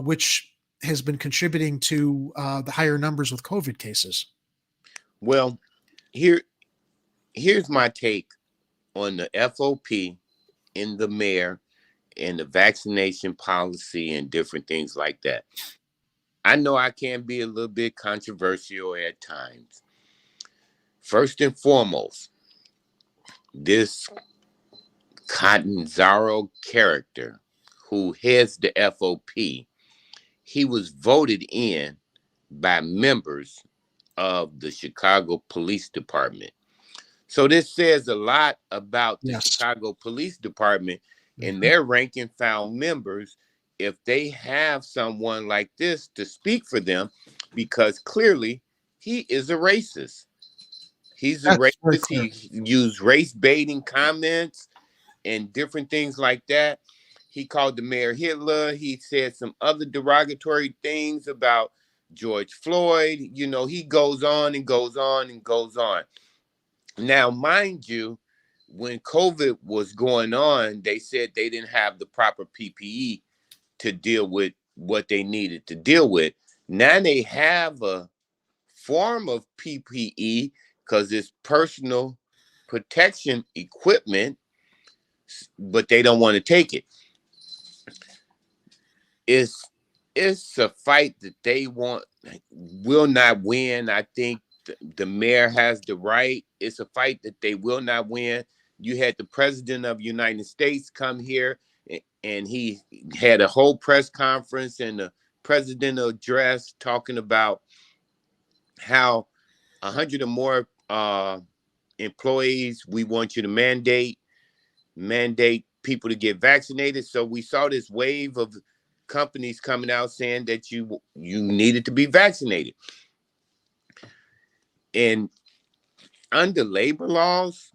which has been contributing to the higher numbers with COVID cases. Well, here's my take on the FOP and the mayor and the vaccination policy and different things like that. I know I can be a little bit controversial at times. First and foremost, this Catanzaro character who heads the FOP, he was voted in by members of the Chicago Police Department. So this says a lot about the Chicago Police Department and their rank and file members if they have someone like this to speak for them, because clearly he is a racist. He's a racist. He used race baiting comments and different things like that. He called the mayor Hitler. He said some other derogatory things about George Floyd. You know, he goes on and goes on and goes on. Now, mind you, when COVID was going on, they said they didn't have the proper PPE to deal with what they needed to deal with. Now they have a form of PPE because it's personal protection equipment, but they don't want to take it. It's a fight that they will not win. I think the mayor has the right. It's a fight that they will not win. You had the president of the United States come here, and he had a whole press conference and a presidential address talking about how 100 or more employees, we want you to mandate people to get vaccinated. So we saw this wave of companies coming out saying that you needed to be vaccinated. And under labor laws,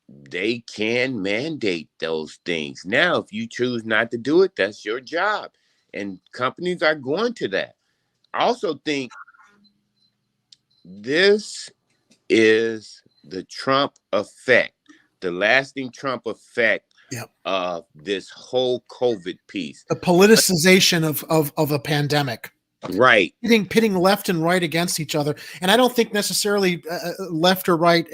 they can mandate those things. Now, if you choose not to do it, that's your job. And companies are going to that. I also think this is the Trump effect, the lasting Trump effect of this whole COVID piece. The politicization of a pandemic. Right. Pitting left and right against each other. And I don't think necessarily left or right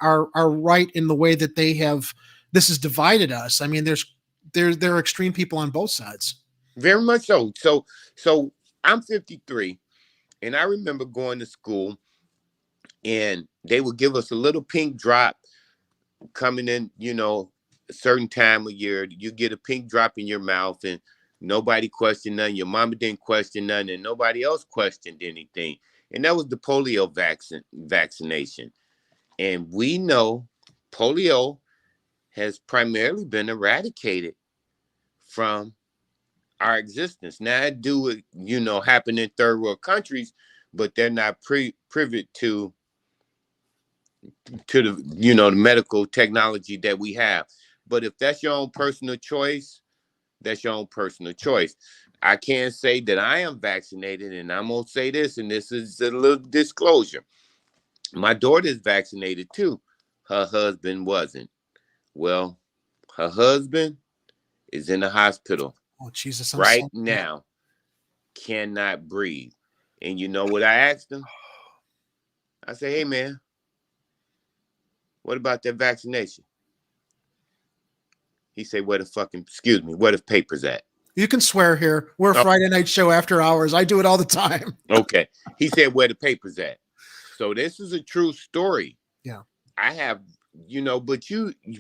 are right in the way that this has divided us. I mean, there are extreme people on both sides. Very much so. So I'm 53, and I remember going to school, and they would give us a little pink drop coming in, a certain time of year. You get a pink drop in your mouth, and nobody questioned nothing. Your mama didn't question nothing, and nobody else questioned anything. And that was the polio vaccination. And we know polio has primarily been eradicated from our existence. Now, I do it, happen in third world countries, but they're not privy to the, the medical technology that we have. But if that's your own personal choice, that's your own personal choice. I can't say that I am vaccinated, and I'm going to say this, and this is a little disclosure. My daughter is vaccinated too. Her husband wasn't. Well, her husband is in the hospital Jesus, right now, cannot breathe. And you know what I asked him? I said, hey, man, what about that vaccination? He said, where the papers at? You can swear here. We're a Friday night show after hours. I do it all the time. Okay. He said, where the papers at? So this is a true story. Yeah. I have, but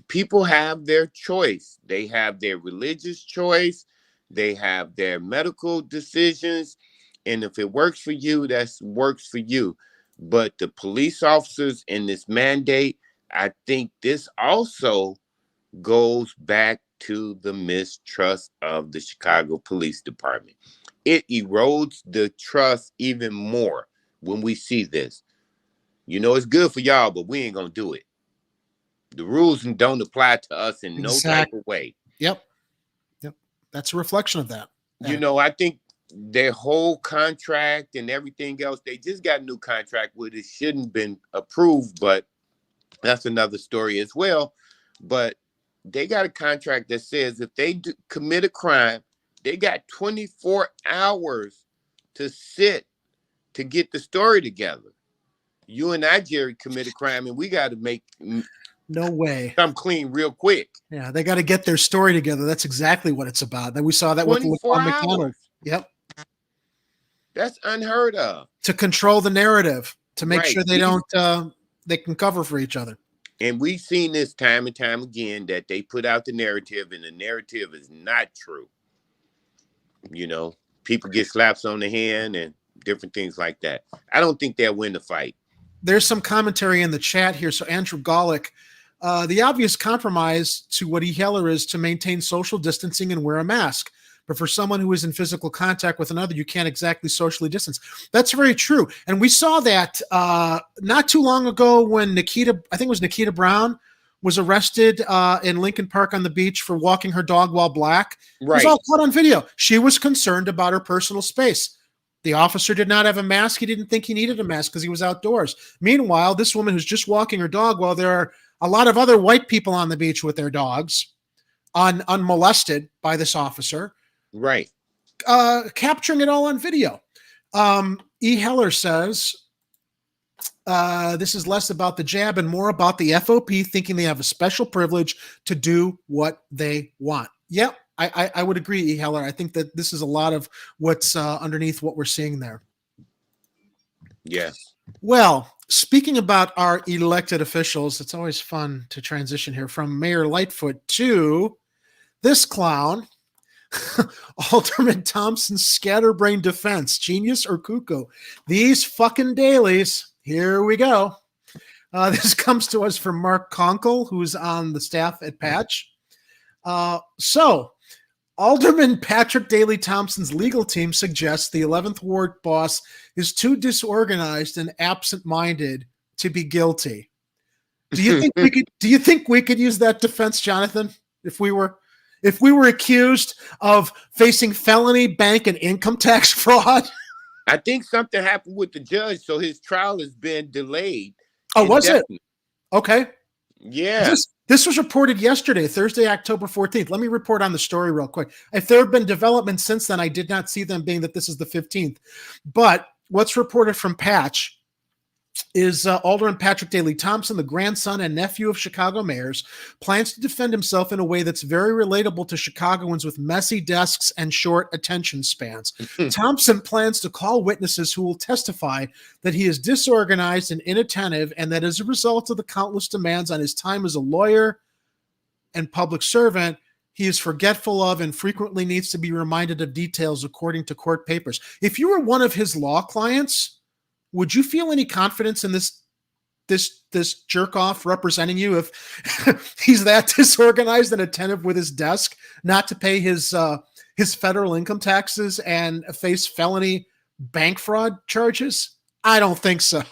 people have their choice. They have their religious choice. They have their medical decisions. And if it works for you, that works for you. But the police officers in this mandate, I think this also goes back to the mistrust of the Chicago Police Department. It erodes the trust even more when we see this. It's good for y'all, but we ain't going to do it. The rules don't apply to us in no type of way. Yep. That's a reflection of that. I think their whole contract and everything else, they just got a new contract with it. Shouldn't been approved, but that's another story as well. But they got a contract that says if they commit a crime, they got 24 hours to sit to get the story together. You and I, Jerry, commit a crime, and we got to make no way come clean real quick. Yeah, they got to get their story together. That's exactly what it's about. Then we saw that with McDonald. Yep, that's unheard of. To control the narrative, to make sure they don't, they can cover for each other. And we've seen this time and time again that they put out the narrative, and the narrative is not true. People get slaps on the hand and different things like that. I don't think they'll win the fight. There's some commentary in the chat here. So Andrew Golick, the obvious compromise to what Heller is to maintain social distancing and wear a mask. But for someone who is in physical contact with another, you can't exactly socially distance. That's very true. And we saw that not too long ago when Nikita Brown was arrested in Lincoln Park on the beach for walking her dog while black. Right. It was all caught on video. She was concerned about her personal space. The officer did not have a mask. He didn't think he needed a mask because he was outdoors. Meanwhile, this woman who's just walking her dog while there are a lot of other white people on the beach with their dogs, unmolested by this officer. Right. Capturing it all on video. E. Heller says, this is less about the jab and more about the FOP thinking they have a special privilege to do what they want. Yep, I would agree, E. Heller. I think that this is a lot of what's underneath what we're seeing there. Yes. Well, speaking about our elected officials, it's always fun to transition here from Mayor Lightfoot to this clown. Alderman Thompson's scatterbrain defense, genius or cuckoo? These fucking dailies. Here we go. This comes to us from Mark Conkle, who's on the staff at Patch. So, Alderman Patrick Daley Thompson's legal team suggests the 11th Ward boss is too disorganized and absent-minded to be guilty. Do you think we could use that defense, Jonathan, if we were accused of facing felony, bank, and income tax fraud? I think something happened with the judge, so his trial has been delayed. Oh, was it? Okay. Yeah. This was reported yesterday, Thursday, October 14th. Let me report on the story real quick. If there have been developments since then, I did not see them being that this is the 15th. But what's reported from Patch is Alderman Patrick Daley Thompson, the grandson and nephew of Chicago mayors, plans to defend himself in a way that's very relatable to Chicagoans with messy desks and short attention spans. Thompson plans to call witnesses who will testify that he is disorganized and inattentive, and that as a result of the countless demands on his time as a lawyer and public servant, he is forgetful of and frequently needs to be reminded of details according to court papers. If you were one of his law clients, would you feel any confidence in this jerk off representing you if he's that disorganized and attentive with his desk, not to pay his his federal income taxes and face felony bank fraud charges? I don't think so.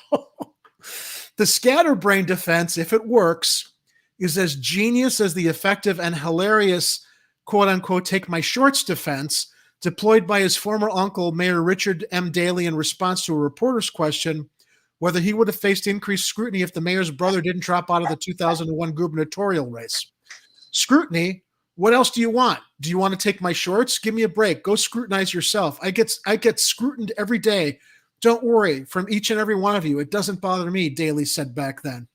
The scatterbrain defense, if it works, is as genius as the effective and hilarious quote unquote take my shorts defense deployed by his former uncle, Mayor Richard M. Daley, in response to a reporter's question whether he would have faced increased scrutiny if the mayor's brother didn't drop out of the 2001 gubernatorial race. Scrutiny? What else do you want? Do you want to take my shorts? Give me a break. Go scrutinize yourself. I get scrutined every day. Don't worry, from each and every one of you. It doesn't bother me, Daley said back then.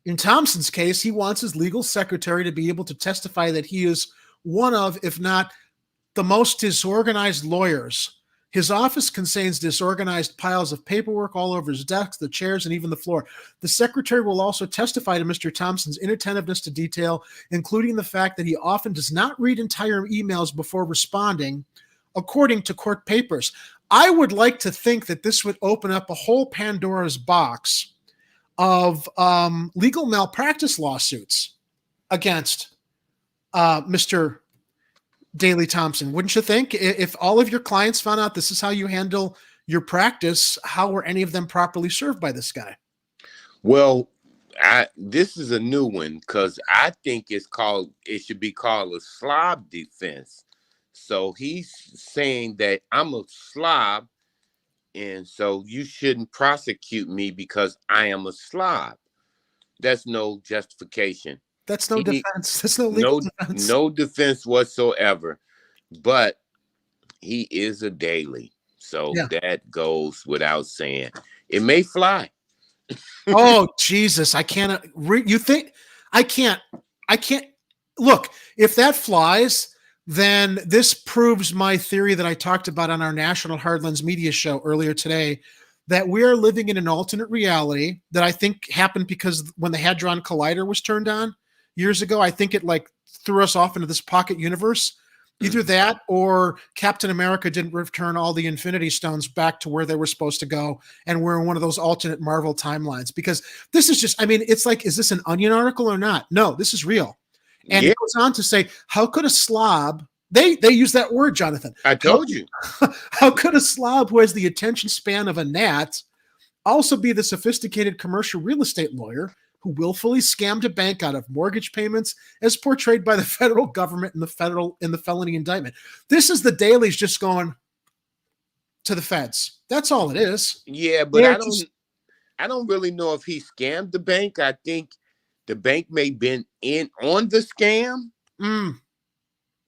In Thompson's case, he wants his legal secretary to be able to testify that he is one of, if not the most disorganized lawyers. His office contains disorganized piles of paperwork all over his desk, the chairs, and even the floor. The secretary will also testify to Mr. Thompson's inattentiveness to detail, including the fact that he often does not read entire emails before responding, according to court papers. I would like to think that this would open up a whole Pandora's box of legal malpractice lawsuits against Mr. Daley Thompson. Wouldn't you think? If all of your clients found out this is how you handle your practice, how were any of them properly served by this guy? Well, this is a new one because I think it should be called a slob defense. So he's saying that I'm a slob, and so you shouldn't prosecute me because I am a slob. That's no justification. That's no defense. That's no legal defense. No defense whatsoever. But he is a Daley. So that goes without saying. It may fly. Oh, Jesus. I can't. You think I can't. Look, if that flies, then this proves my theory that I talked about on our National Hardlands Media show earlier today, that we are living in an alternate reality that I think happened because when the Hadron Collider was turned on years ago, I think it like threw us off into this pocket universe. Either that or Captain America didn't return all the Infinity Stones back to where they were supposed to go, and we're in one of those alternate Marvel timelines. Because this is just, I mean, it's like, is this an Onion article or not? No, this is real. And it goes on to say, how could a slob, they use that word, Jonathan. I told you. How could a slob who has the attention span of a gnat also be the sophisticated commercial real estate lawyer who willfully scammed a bank out of mortgage payments as portrayed by the federal government in the felony indictment? This is the Dailies just going to the feds. That's all it is. Yeah, but I don't really know if he scammed the bank. I think the bank may have been in on the scam.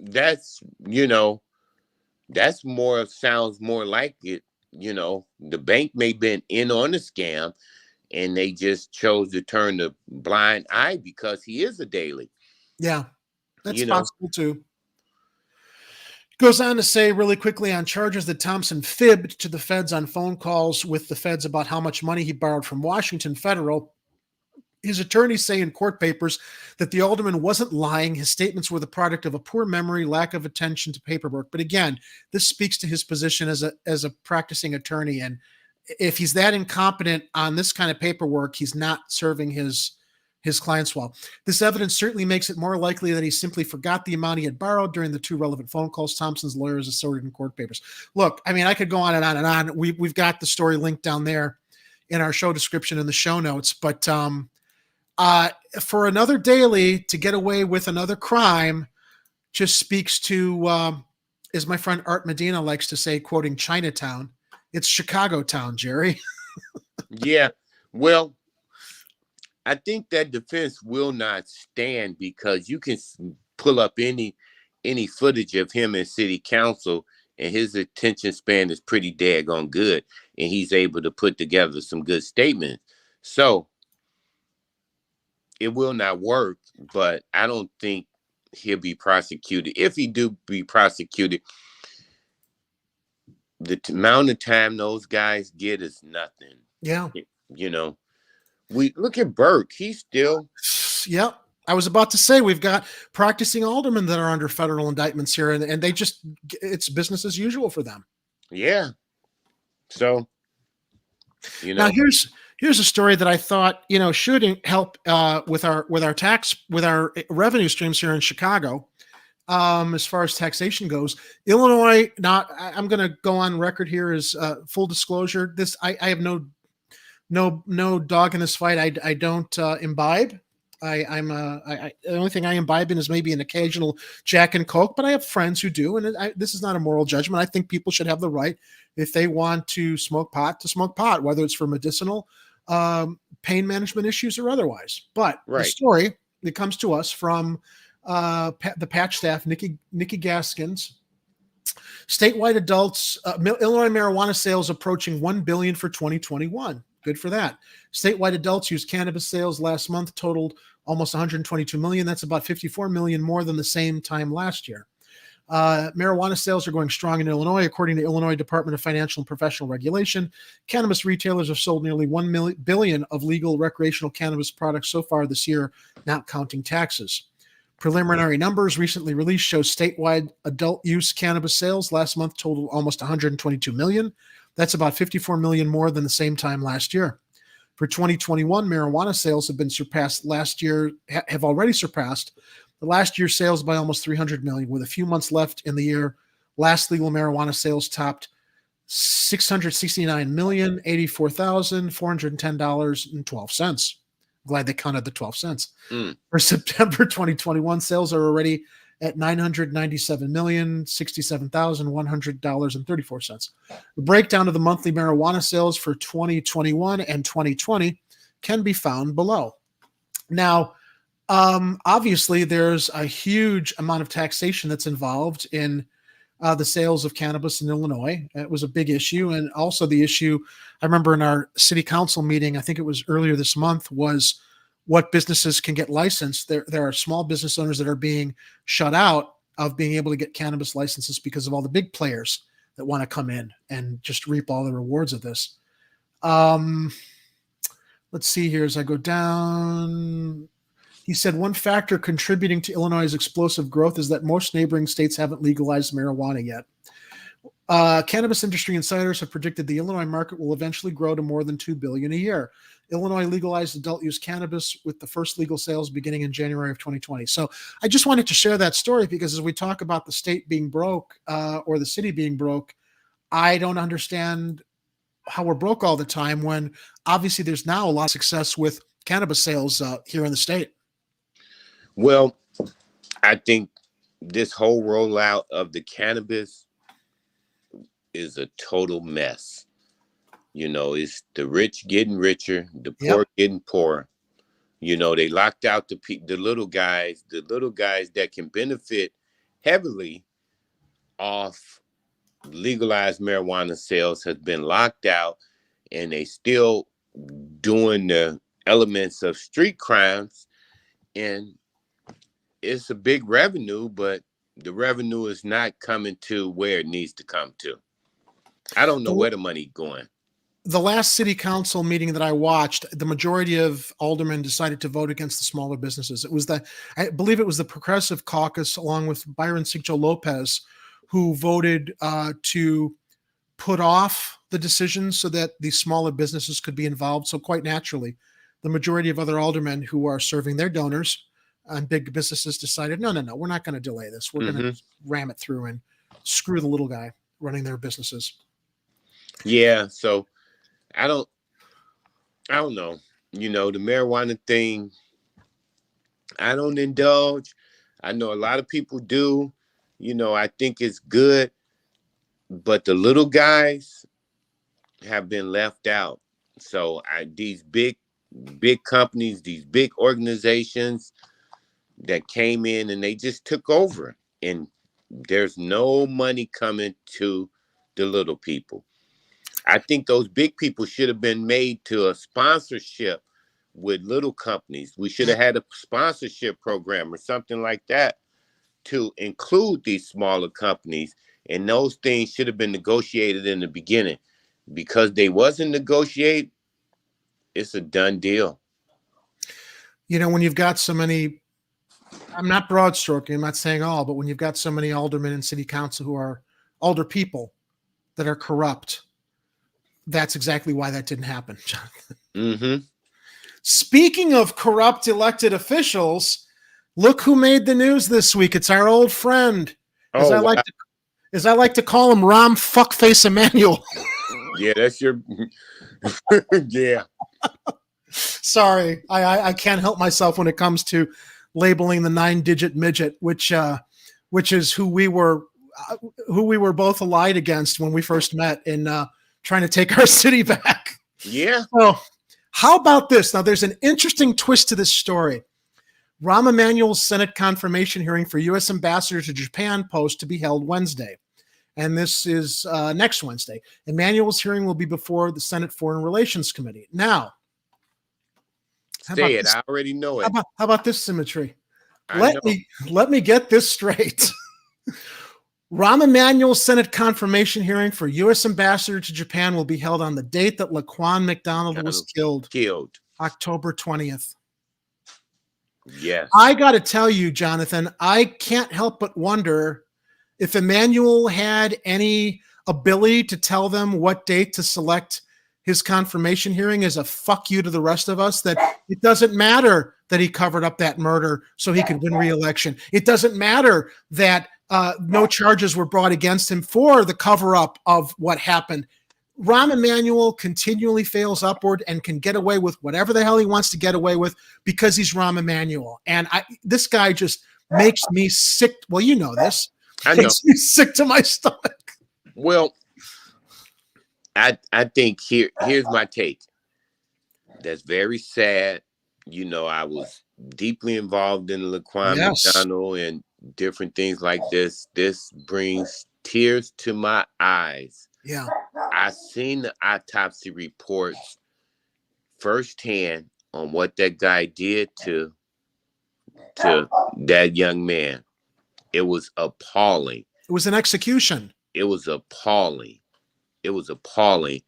That's, that's sounds more like it. The bank may have been in on the scam and they just chose to turn the blind eye because he is a Daley. Yeah, that's possible too. Goes on to say really quickly on charges that Thompson fibbed to the feds on phone calls with the feds about how much money he borrowed from Washington Federal. His attorneys say in court papers that the alderman wasn't lying. His statements were the product of a poor memory, lack of attention to paperwork. But again, this speaks to his position as a practicing attorney. And if he's that incompetent on this kind of paperwork, he's not serving his clients well. This evidence certainly makes it more likely that he simply forgot the amount he had borrowed during the two relevant phone calls, Thompson's lawyers asserted in court papers. Look, I mean, I could go on and on and on. We've got the story linked down there in our show description in the show notes. But for another Daley to get away with another crime just speaks to, as my friend Art Medina likes to say, quoting Chinatown, it's Chicago town, Jerry. Yeah, well, I think that defense will not stand because you can pull up any footage of him in city council and his attention span is pretty daggone good and he's able to put together some good statements. So it will not work, but I don't think he'll be prosecuted. If he do be prosecuted, the amount of time those guys get is nothing. Yeah. We look at Burke. He's still. Yep. I was about to say, we've got practicing aldermen that are under federal indictments here, and they just, it's business as usual for them. Yeah. So, Now here's a story that I thought, should help with our revenue streams here in Chicago. as far as taxation goes. Illinois, I'm going to go on record here as full disclosure. I have no dog in this fight. I don't imbibe. The only thing I imbibe in is maybe an occasional Jack and Coke, but I have friends who do, and this is not a moral judgment. I think people should have the right, if they want to smoke pot, whether it's for medicinal pain management issues or otherwise. But the story that comes to us from the patch staff, Nikki Gaskins, statewide adults, Illinois marijuana sales approaching 1 billion for 2021. Good for that. Statewide adults use cannabis sales last month totaled almost 122 million. That's about 54 million more than the same time last year. Marijuana sales are going strong in Illinois. According to Illinois Department of Financial and Professional Regulation, cannabis retailers have sold nearly 1 billion of legal recreational cannabis products so far this year, not counting taxes. Preliminary numbers recently released show statewide adult use cannabis sales last month totaled almost 122 million. That's about 54 million more than the same time last year. For 2021, marijuana sales have already surpassed the last year's sales by almost 300 million. With a few months left in the year, last legal marijuana sales topped $669,084,410.12. Glad they counted the 12 cents. For September 2021, sales are already at $997,067,100.34. The breakdown of the monthly marijuana sales for 2021 and 2020 can be found below. Now, obviously, there's a huge amount of taxation that's involved in the sales of cannabis in Illinois. It was a big issue. And also the issue, I remember in our city council meeting, I think it was earlier this month, was what businesses can get licensed. There are small business owners that are being shut out of being able to get cannabis licenses because of all the big players that want to come in and just reap all the rewards of this. Let's see here as I go down. He said one factor contributing to Illinois' explosive growth is that most neighboring states haven't legalized marijuana yet. Cannabis industry insiders have predicted the Illinois market will eventually grow to more than $2 billion a year. Illinois legalized adult use cannabis with the first legal sales beginning in January of 2020. So I just wanted to share that story because as we talk about the state being broke or the city being broke, I don't understand how we're broke all the time when obviously there's now a lot of success with cannabis sales here in the state. Well, I think this whole rollout of the cannabis is a total mess. You know, it's the rich getting richer, the poor getting poorer. You know, they locked out the little guys that can benefit heavily off legalized marijuana sales has been locked out, and they still doing the elements of street crimes. And it's a big revenue, but the revenue is not coming to where it needs to come to. I don't know where the money's going. The last city council meeting that I watched, the majority of aldermen decided to vote against the smaller businesses. I believe it was the Progressive Caucus, along with Byron Sigcho Lopez, who voted to put off the decision so that the smaller businesses could be involved. So quite naturally, the majority of other aldermen who are serving their donors and big businesses decided, no, we're not going to delay this. We're going to ram it through and screw the little guy running their businesses. Yeah, so I don't know. You know, the marijuana thing, I don't indulge. I know a lot of people do. You know, I think it's good, but the little guys have been left out. So these big companies, these big organizations that came in and they just took over, and there's no money coming to the little people. I think those big people should have been made to a sponsorship with little companies. We should have had a sponsorship program or something like that to include these smaller companies. And those things should have been negotiated in the beginning. Because they wasn't negotiated, it's a done deal. You know, when you've got so many, I'm not broad stroking, I'm not saying all, but when you've got so many aldermen and city council who are older people that are corrupt, that's exactly why that didn't happen, Jonathan. Speaking of corrupt elected officials, Look who made the news this week. It's our old friend, as Oh, I wow. like to call him, Rom Fuckface Emmanuel. Yeah, that's your. Yeah. Sorry, I can't help myself when it comes to labeling the 9-digit midget, which is who we were both allied against when we first met in trying to take our city back. Yeah. So, how about this? Now, there's an interesting twist to this story. Rahm Emanuel's Senate confirmation hearing for U.S. Ambassador to Japan post to be held Wednesday. And this is next Wednesday. Emanuel's hearing will be before the Senate Foreign Relations Committee. Now, Say it. I already know it. How about this symmetry? I know. Let me get this straight. Rahm Emanuel's Senate confirmation hearing for U.S. Ambassador to Japan will be held on the date that Laquan McDonald was killed. October 20th. Yes. I got to tell you, Jonathan, I can't help but wonder if Emanuel had any ability to tell them what date to select his confirmation hearing as a fuck you to the rest of us, that it doesn't matter that he covered up that murder so he could win re-election. It doesn't matter that no charges were brought against him for the cover-up of what happened. Rahm Emanuel continually fails upward and can get away with whatever the hell he wants to get away with because he's Rahm Emanuel. And this guy just makes me sick. Well, you know this. I know. Makes me sick to my stomach. Well, I think here's my take. That's very sad. You know, I was deeply involved in Laquan McDonald and different things like this. This brings tears to my eyes. Yeah. I've seen the autopsy reports firsthand on what that guy did to that young man. It was appalling. It was an execution. It was appalling. It was appalling.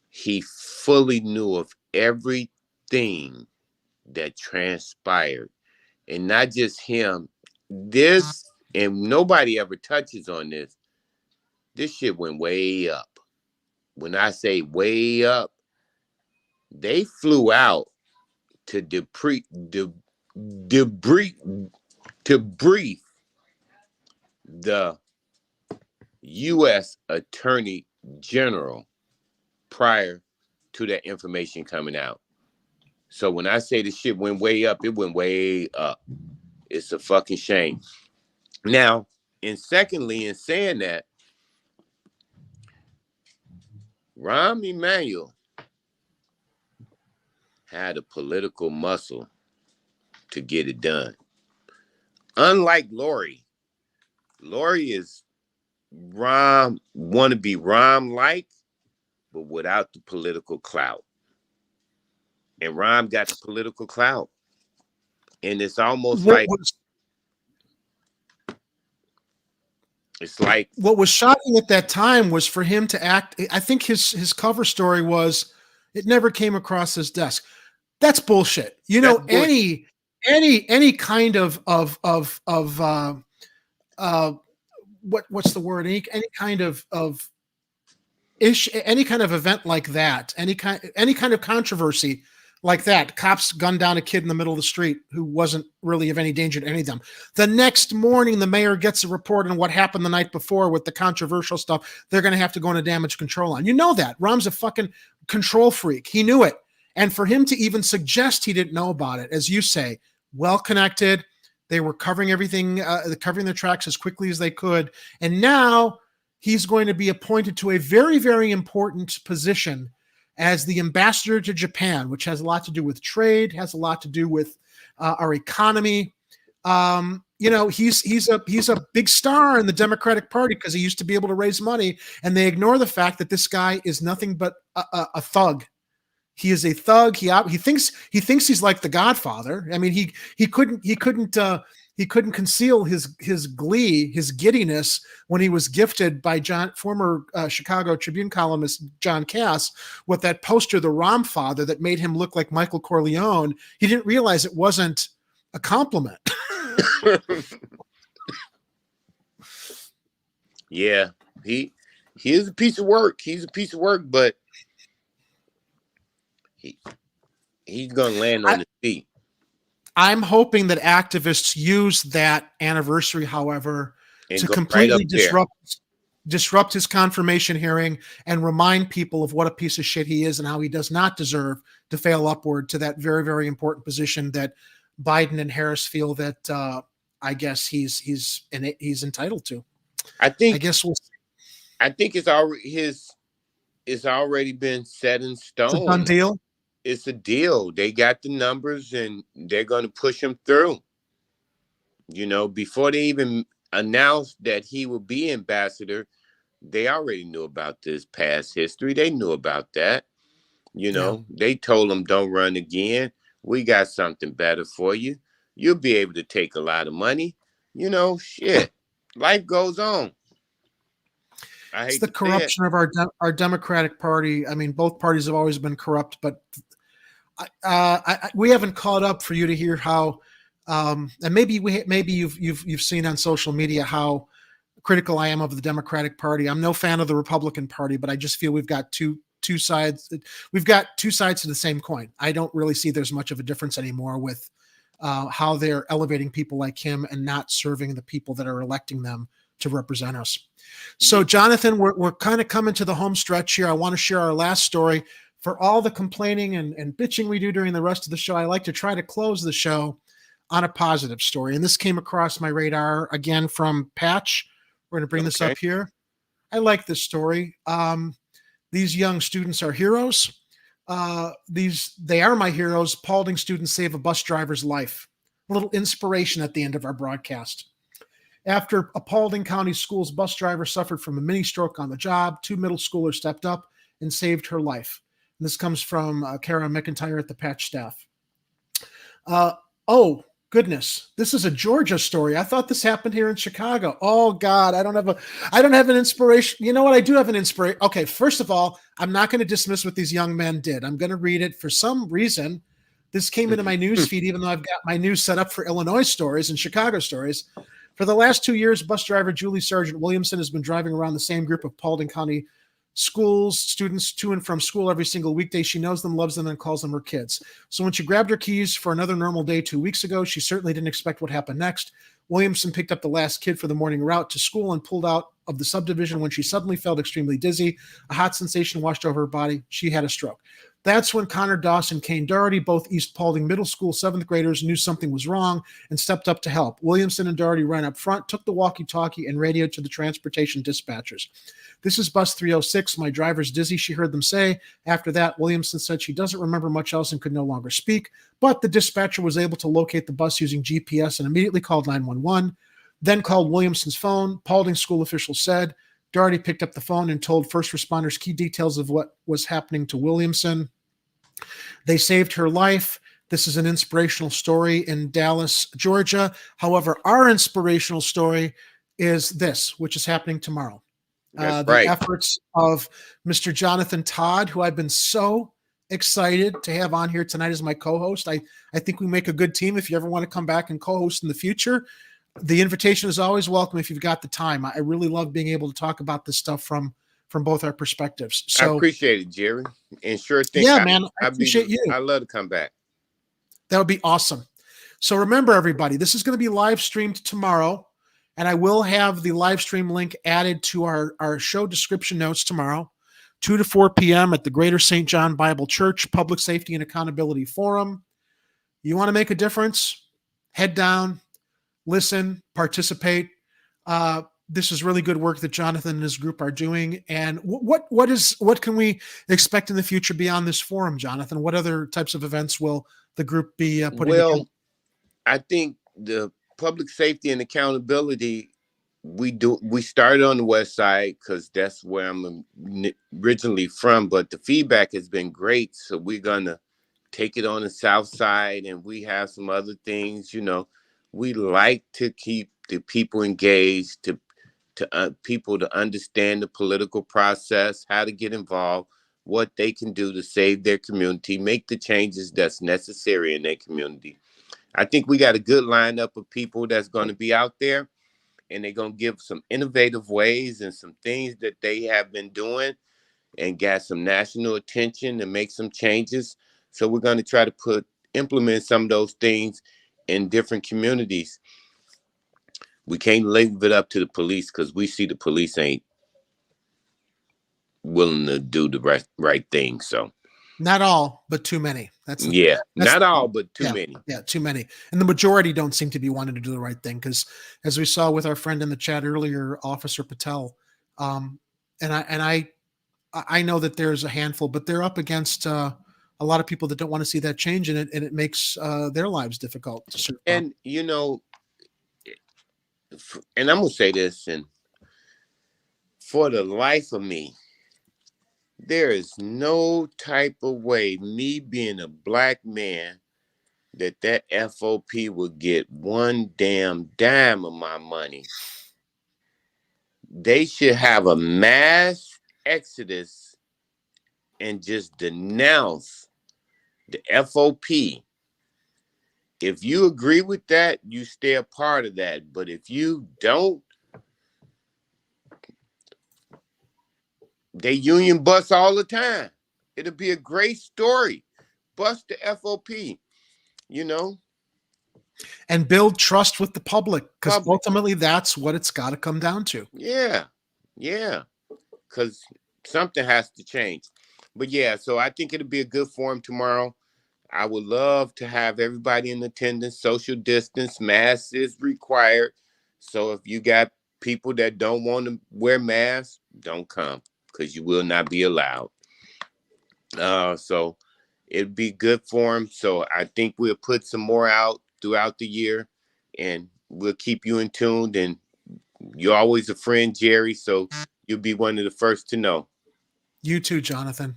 He fully knew of everything that transpired. And not just him. This, and nobody ever touches on this, this shit went way up. When I say way up, they flew out to brief the U.S. Attorney General prior to that information coming out. So when I say the shit went way up, it went way up. It's a fucking shame. Now, and secondly, in saying that, Rahm Emanuel had a political muscle to get it done. Unlike Lori is Rahm, want to be Rahm-like, but without the political clout. And Rahm got the political clout. And it's almost it's like what was shocking at that time was for him to act. I think his cover story was it never came across his desk. That's bullshit. You know, any kind of what's the word? Any kind of any kind of event like that, any kind of controversy like that, cops gunned down a kid in the middle of the street who wasn't really of any danger to any of them. The next morning, the mayor gets a report on what happened the night before with the controversial stuff. They're going to have to go into damage control on. You know that. Rahm's a fucking control freak. He knew it. And for him to even suggest he didn't know about it, as you say, well-connected, they were covering everything, covering their tracks as quickly as they could. And now he's going to be appointed to a very, very important position as the ambassador to Japan, which has a lot to do with trade, has a lot to do with our economy. You know, he's a big star in the Democratic Party because he used to be able to raise money, and they ignore the fact that this guy is nothing but a thug. He is a thug. He thinks he's like the Godfather. I mean, he couldn't conceal his glee, his giddiness when he was gifted by former Chicago Tribune columnist John Cass with that poster, The Rahm Father, that made him look like Michael Corleone. He didn't realize it wasn't a compliment. Yeah, he is a piece of work. He's a piece of work, but he's gonna land on his feet. I'm hoping that activists use that anniversary, however, And to go right up completely there. disrupt his confirmation hearing and remind people of what a piece of shit he is and how he does not deserve to fail upward to that very, very important position that Biden and Harris feel that I guess he's entitled to. I I think guess we'll see. I think it's already been set in It's a done stone. deal. It's a deal. They got the numbers and they're going to push him through. Before they even announced that he will be ambassador, they already knew about this past history. They knew about that. Yeah. They told him, don't run again. We got something better for you. You'll be able to take a lot of money. Shit. Life goes on. I It's hate the to say it. corruption of our Democratic Party. I mean, both parties have always been corrupt, but we haven't caught up for you to hear how, and maybe you've seen on social media how critical I am of the Democratic Party. I'm no fan of the Republican Party, but I just feel we've got two sides. We've got two sides to the same coin. I don't really see there's much of a difference anymore with how they're elevating people like him and not serving the people that are electing them to represent us. So, Jonathan, we're kind of coming to the home stretch here. I want to share our last story. For all the complaining and bitching we do during the rest of the show, I like to try to close the show on a positive story. And this came across my radar again from Patch. We're going to bring this up here. I like this story. These young students are heroes. They are my heroes. Paulding students save a bus driver's life. A little inspiration at the end of our broadcast. After a Paulding County Schools bus driver suffered from a mini stroke on the job, 2 middle schoolers stepped up and saved her life. And this comes from Kara McIntyre at the Patch staff. Oh, goodness. This is a Georgia story. I thought this happened here in Chicago. Oh, God. I don't have an inspiration. You know what? I do have an inspiration. Okay, first of all, I'm not going to dismiss what these young men did. I'm going to read it. For some reason, this came into my news feed, even though I've got my news set up for Illinois stories and Chicago stories. For the last 2 years, bus driver Julie Sargent Williamson has been driving around the same group of Paulding County schools, students to and from school every single weekday. She knows them, loves them, and calls them her kids. So when she grabbed her keys for another normal day 2 weeks ago, she certainly didn't expect what happened next. Williamson picked up the last kid for the morning route to school and pulled out of the subdivision when she suddenly felt extremely dizzy. A hot sensation washed over her body. She had a stroke. That's when Connor Doss and Kane Doherty, both East Paulding Middle School 7th graders, knew something was wrong and stepped up to help. Williamson and Doherty ran up front, took the walkie-talkie, and radioed to the transportation dispatchers. This is bus 306. My driver's dizzy, she heard them say. After that, Williamson said she doesn't remember much else and could no longer speak, but the dispatcher was able to locate the bus using GPS and immediately called 911, then called Williamson's phone. Paulding school officials said. Doherty picked up the phone and told first responders key details of what was happening to Williamson. They saved her life. This is an inspirational story in Dallas, Georgia. However, our inspirational story is this, which is happening tomorrow. The efforts of Mr. Jonathan Todd, who I've been so excited to have on here tonight as my co-host. I think we make a good team. If you ever want to come back and co-host in the future, the invitation is always welcome if you've got the time. I really love being able to talk about this stuff from both our perspectives. So I appreciate it, Jerry. And sure thing. Yeah, man. I appreciate you. I'd love to come back. That would be awesome. So remember, everybody, this is going to be live streamed tomorrow. And I will have the live stream link added to our show description notes tomorrow, 2 to 4 p.m. at the Greater St. John Bible Church Public Safety and Accountability Forum. You want to make a difference? Head down, listen, participate. This is really good work that Jonathan and his group are doing. And what can we expect in the future beyond this forum, Jonathan? What other types of events will the group be putting together? Well, I think the public safety and accountability, we started on the west side because that's where I'm originally from, but the feedback has been great. So we're gonna take it on the south side, and we have some other things. We like to keep the people engaged, to people to understand the political process, how to get involved, what they can do to save their community, make the changes that's necessary in their community. I think we got a good lineup of people that's going to be out there, and they're going to give some innovative ways and some things that they have been doing and got some national attention and make some changes. So we're going to try to implement some of those things in different communities, we can't leave it up to the police because we see the police ain't willing to do the right thing. So not all, but too many. That's not all, but too many. Yeah, too many, and the majority don't seem to be wanting to do the right thing because, as we saw with our friend in the chat earlier, Officer Patel, and I know that there's a handful, but they're up against a lot of people that don't want to see that change, and it makes their lives difficult to serve. And you know, and I'm gonna say this, and for the life of me, there is no type of way, me being a black man, that FOP would get one damn dime of my money. They should have a mass exodus and just denounce the FOP. If you agree with that, you stay a part of that. But if you don't, they union bust all the time. It'll be a great story. Bust the FOP, you know? And build trust with the public, because ultimately that's what it's got to come down to. Yeah, because something has to change. But yeah, so I think it'll be a good forum tomorrow. I would love to have everybody in attendance. Social distance, mask is required. So if you got people that don't want to wear masks, don't come because you will not be allowed. So it'd be good for them. So I think we'll put some more out throughout the year, and we'll keep you in tune. And you're always a friend, Jerry, so you'll be one of the first to know. You too, Jonathan.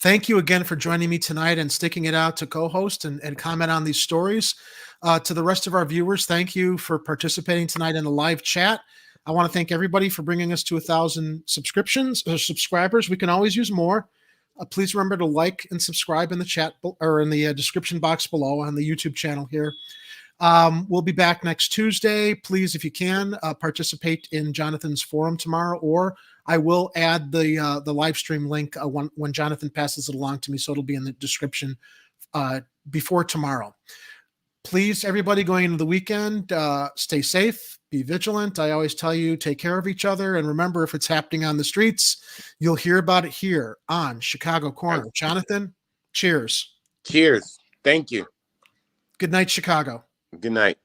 Thank you again for joining me tonight and sticking it out to co-host and comment on these stories. To the rest of our viewers, thank you for participating tonight in the live chat. I want to thank everybody for bringing us to 1,000 subscribers. We can always use more. Please remember to like and subscribe in the chat or in the description box below on the YouTube channel here. We'll be back next Tuesday. Please, if you can, participate in Jonathan's forum tomorrow, or I will add the live stream link when Jonathan passes it along to me, so it'll be in the description before tomorrow. Please, everybody going into the weekend, stay safe, be vigilant. I always tell you, take care of each other, and remember, if it's happening on the streets, you'll hear about it here on Chicago Corner. Jonathan, cheers. Cheers. Thank you. Good night, Chicago. Good night.